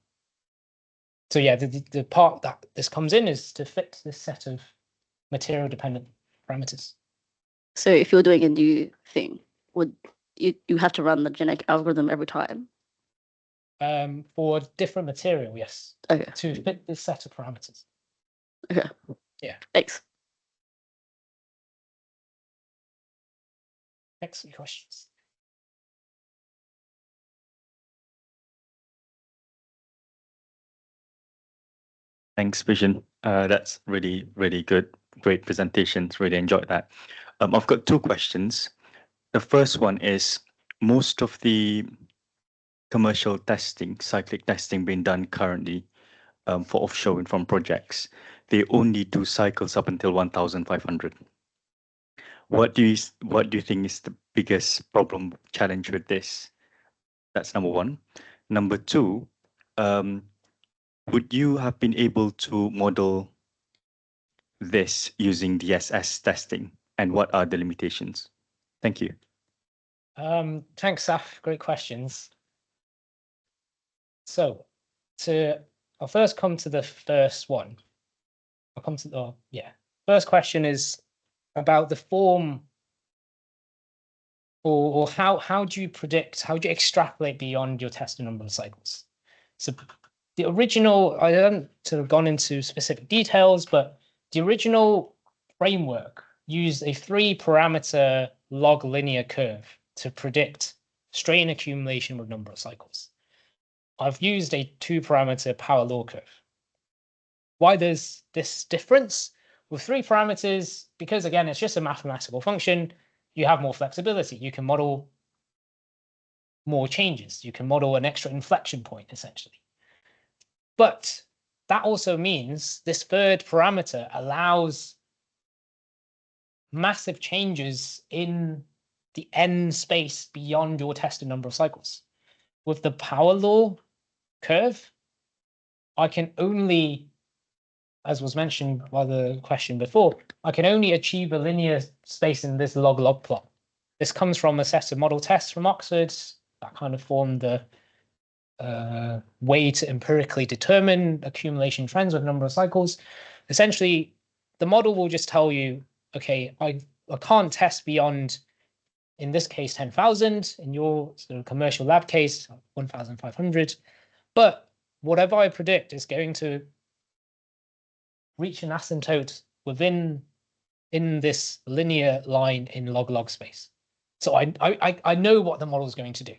So yeah, the part that this comes in is to fit this set of material-dependent parameters. So if you're doing a new thing, would you have to run the genetic algorithm every time? For different material, yes. Okay. To fit this set of parameters. Okay. Yeah. Thanks. Excellent questions. Thanks, Pishun. That's really, really good. Great presentations. Really enjoyed that. I've got two questions. The first one is, most of the commercial testing, cyclic testing being done currently for offshore wind farm projects, they only do cycles up until 1,500. What do you think is the biggest problem, challenge with this? That's number one. Number two, would you have been able to model this using DSS testing, and what are the limitations? Thank you. Thanks, Saf. Great questions. So, I'll first come to the first one. I'll come to the First question is about the form, or how do you predict? How do you extrapolate beyond your tested number of cycles? So, the original, I haven't sort of gone into specific details, but the original framework used a 3-parameter log linear curve to predict strain accumulation with number of cycles. I've used a 2-parameter power law curve. Why there's this difference with 3 parameters? Because again, it's just a mathematical function. You have more flexibility. You can model more changes. You can model an extra inflection point, essentially. But that also means this 3rd parameter allows massive changes in the n space beyond your tested number of cycles. With the power law curve, I can only, as was mentioned by the question before, I can only achieve a linear space in this log-log plot. This comes from a set of model tests from Oxford that kind of formed the way to empirically determine accumulation trends with number of cycles. Essentially, the model will just tell you, okay, I can't test beyond, in this case, 10,000. In your sort of commercial lab case, 1,500. But whatever I predict is going to reach an asymptote in this linear line in log-log space. So I know what the model is going to do.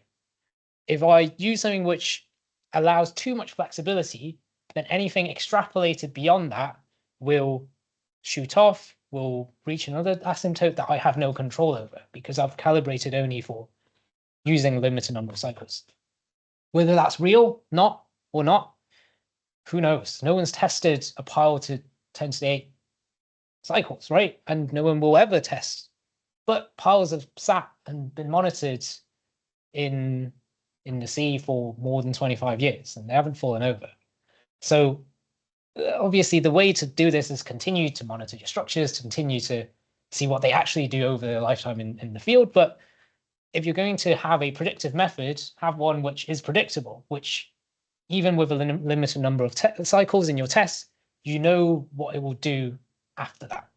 If I use something which allows too much flexibility, then anything extrapolated beyond that will shoot off, will reach another asymptote that I have no control over because I've calibrated only for using a limited number of cycles. Whether that's real, or not, who knows? No one's tested a pile to 10 to the 8 cycles, right? And no one will ever test. But piles have sat and been monitored in the sea for more than 25 years, and they haven't fallen over. So obviously, the way to do this is continue to monitor your structures, to continue to see what they actually do over their lifetime in the field. But if you're going to have a predictive method, have one which is predictable, which even with a limited number of cycles in your tests, you know what it will do after that.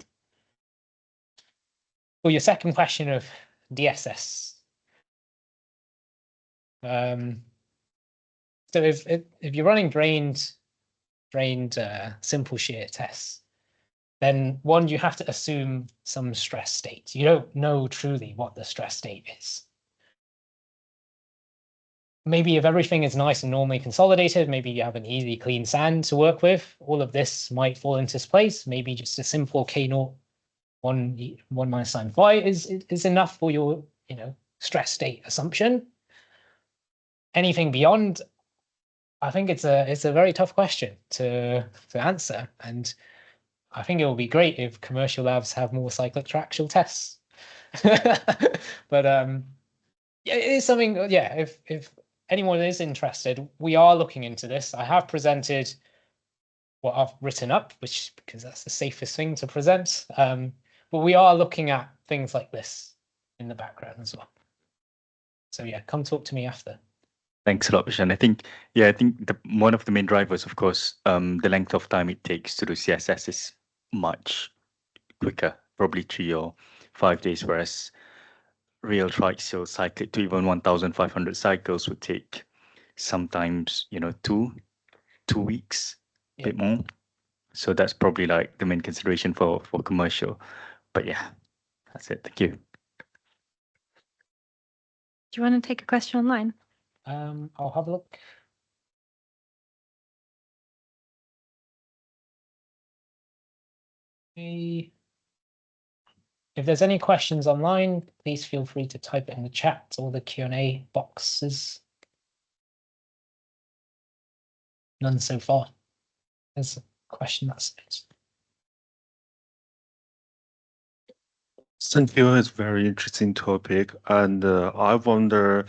For your second question of DSS. So if you're running drained simple shear tests, then one, you have to assume some stress state. You don't know truly what the stress state is. maybe if everything is nice and normally consolidated, maybe you have an easy, clean sand to work with, all of this might fall into place. Maybe just a simple K0 1 minus sine phi is enough for your, stress state assumption. Anything beyond, I think it's a very tough question to answer. And I think it would be great if commercial labs have more cyclic traction tests. But yeah, it is something, yeah, if anyone is interested, we are looking into this. I have presented what I've written up, because that's the safest thing to present. But we are looking at things like this in the background as well. So yeah, come talk to me after. Thanks a lot, Pishun. I think one of the main drivers, of course, the length of time it takes to do CSS is much quicker, probably 3 or 5 days, whereas real triaxial cyclic to even 1,500 cycles would take sometimes, 2 weeks, a bit more. So that's probably like the main consideration for commercial. But yeah, that's it. Thank you. Do you want to take a question online? I'll have a look. If there's any questions online, please feel free to type it in the chat or the Q&A boxes. None so far. There's a question that's it. Thank you. It's a very interesting topic, and I wonder,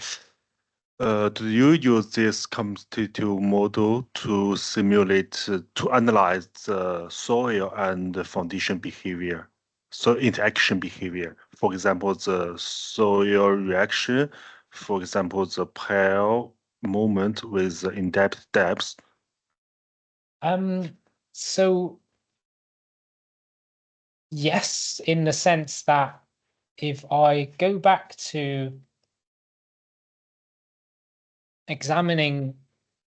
do you use this constitutive model to simulate, to analyze the soil and the foundation behavior, so interaction behavior? For example, the soil reaction, for example, the pile movement with the in-depth depths. So yes, in the sense that if I go back to examining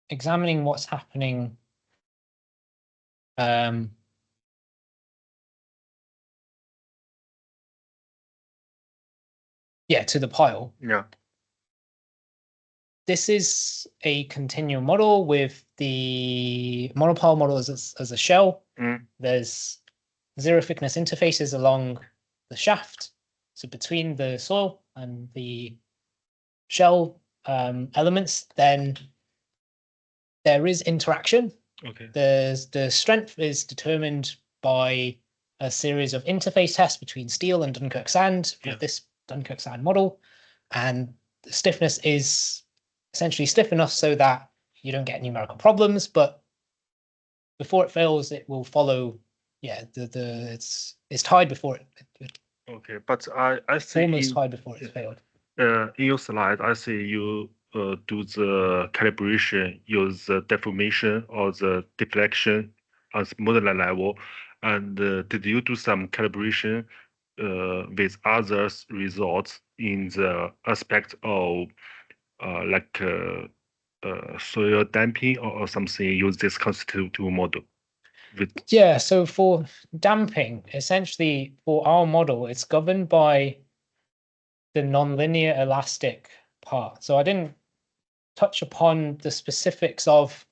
what's happening, to the pile. Yeah. This is a continuum model with the monopile model as a shell. There's zero thickness interfaces along the shaft, so between the soil and the shell elements. Then there is interaction. Okay. The strength is determined by a series of interface tests between steel and Dunkirk sand for this Dunkirk sand model, and the stiffness is essentially stiff enough so that you don't get numerical problems, but before it fails, it will follow. Yeah, it's tied before it. Okay, but I see almost tied before it's failed. In your slide, I see you do the calibration, use the deformation or the deflection as modeling level, and did you do some calibration with other results in the aspect of soil damping or something? Use this constitutive model. Yeah, so for damping, essentially for our model, it's governed by the nonlinear elastic part. So I didn't touch upon the specifics of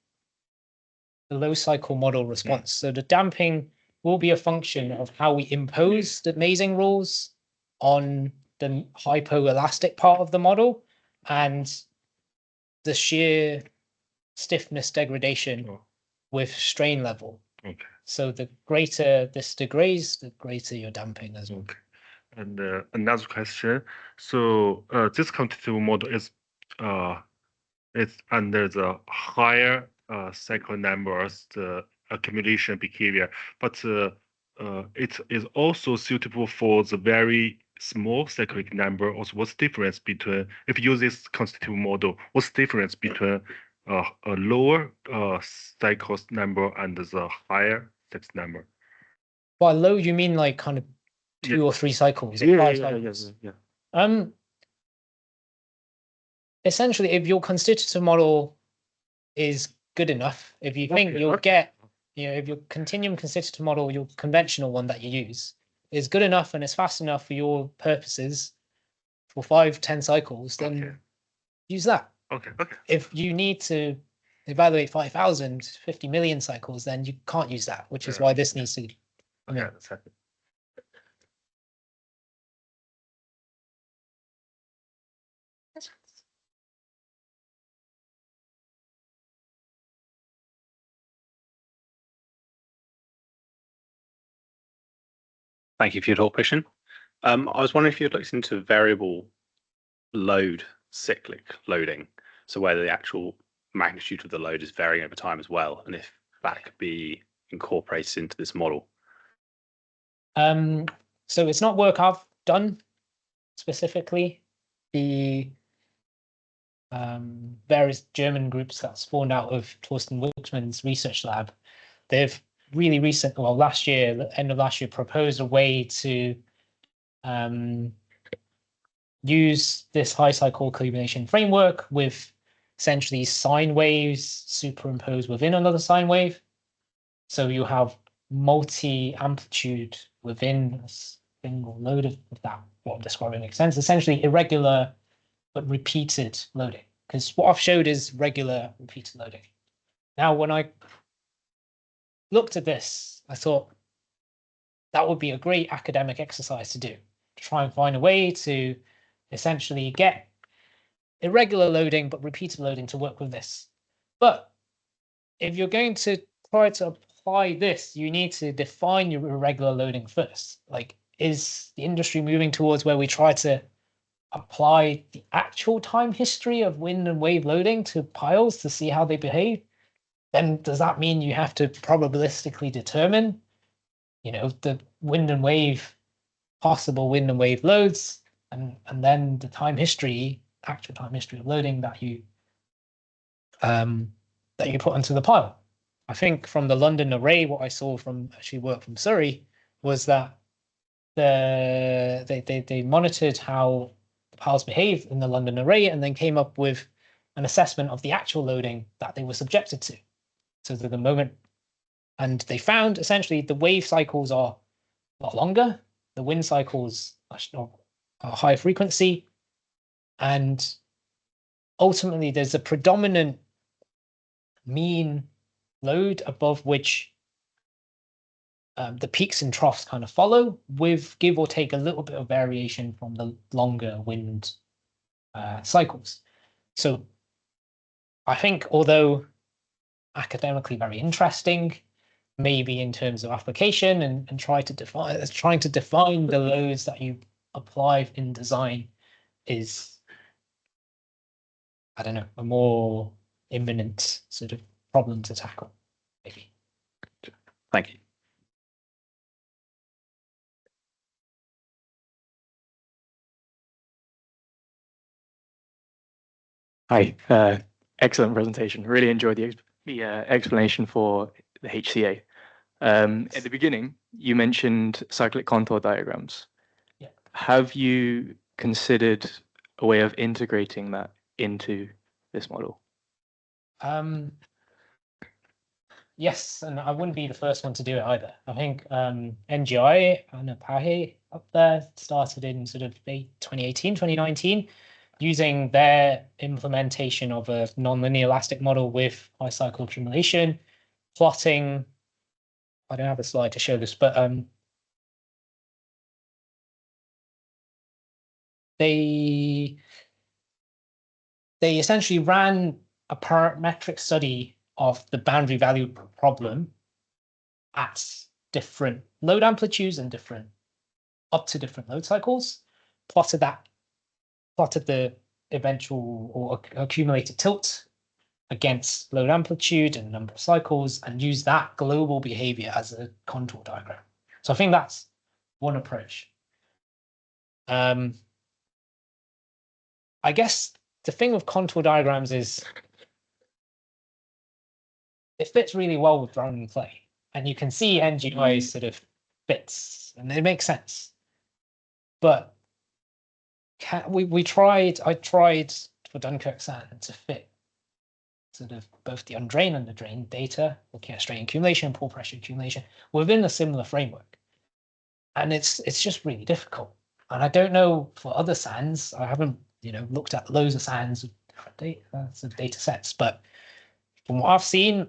the low cycle model response. So the damping will be a function of how we impose the Masing rules on the hypoelastic part of the model and the shear stiffness degradation with strain level. Okay. So the greater this degrades, the greater your damping as well. Okay. And another question. So this constitutive model is it's under the higher cycle numbers, the accumulation behavior, but it is also suitable for the very small cyclic number. Also, what's the difference between, if you use this constitutive model, what's the difference between a lower cycles number and the higher cycles number? By low, you mean like kind of 2 or 3 cycles? Or 5 cycles? Yeah. Essentially, if your constitutive model is good enough, if you think you'll get, if your continuum constitutive model, your conventional one that you use, is good enough and is fast enough for your purposes for 5-10 cycles, then use that. Okay. Okay. If you need to evaluate 5,000, 50 million cycles, then you can't use that, which is Yeah. why this needs to. Okay. Yeah. Understand. Thank you for your talk, Pishun. I was wondering if you'd looked into variable load cyclic loading, so whether the actual magnitude of the load is varying over time as well, and if that could be incorporated into this model. So it's not work I've done specifically. The various German groups that spawned out of Torsten Wilkman's research lab, they've really last year, the end of last year, proposed a way to use this high cycle accumulation framework with essentially sine waves superimposed within another sine wave. So you have multi-amplitude within a single load of that. What I'm describing makes sense. Essentially irregular but repeated loading. Because what I've showed is regular repeated loading. Now, when I looked at this, I thought that would be a great academic exercise to do, to try and find a way to essentially get irregular loading but repeated loading to work with this. But if you're going to try to apply this, you need to define your irregular loading first. Like, is the industry moving towards where we try to apply the actual time history of wind and wave loading to piles to see how they behave? Then does that mean you have to probabilistically determine, the wind and wave, possible wind and wave loads, and then the time history, actual time history of loading that you put into the pile? I think from the London array, what I saw from actually work from Surrey was that they monitored how the piles behave in the London array and then came up with an assessment of the actual loading that they were subjected to. So to the moment, and they found essentially the wave cycles are a lot longer, the wind cycles are high frequency, and ultimately there's a predominant mean load above which the peaks and troughs kind of follow, with give or take a little bit of variation from the longer wind cycles. So I think, although academically very interesting, maybe in terms of application and trying to define the loads that you apply in design is, I don't know, a more imminent sort of problem to tackle, maybe. Thank you. Hi, excellent presentation. Really enjoyed the explanation for the HCA. At the beginning, you mentioned cyclic contour diagrams. Yeah. Have you considered a way of integrating that into this model? Yes, and I wouldn't be the first one to do it either. I think NGI and Apache up there started in sort of late 2018, 2019, using their implementation of a nonlinear elastic model with high cycle accumulation, plotting. I don't have a slide to show this, but they essentially ran a parametric study of the boundary value problem at different load amplitudes and up to different load cycles, plotted the eventual or accumulated tilt against load amplitude and number of cycles, and use that global behavior as a contour diagram. So I think that's one approach. I guess the thing with contour diagrams is it fits really well with run and play, and you can see NGI sort of fits, and it makes sense. But I tried for Dunkirk Sand to fit sort of both the undrained and the drained data, looking at strain accumulation and pore pressure accumulation within a similar framework. And it's just really difficult. And I don't know for other sands, I haven't looked at loads of sands data sets. But from what I've seen,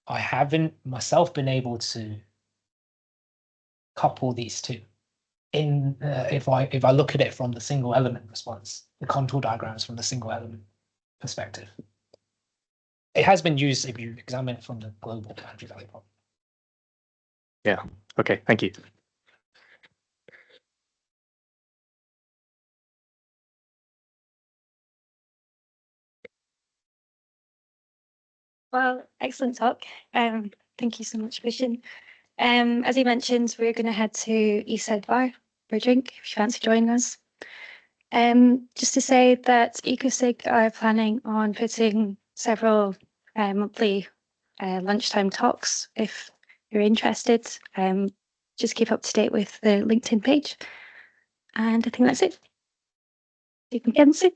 I haven't myself been able to couple these two. If I look at it from the single element response, the contour diagrams from the single element perspective, it has been used if you examine it from the global boundary value problem. Yeah. Okay. Thank you. Well, excellent talk. Thank you so much, Pishun. As you mentioned, we're going to head to Eastside Bar for a drink if you fancy joining us. Just to say that ECOSIGG are planning on putting several monthly lunchtime talks. If you're interested, just keep up to date with the LinkedIn page. And I think that's it. You can get soon.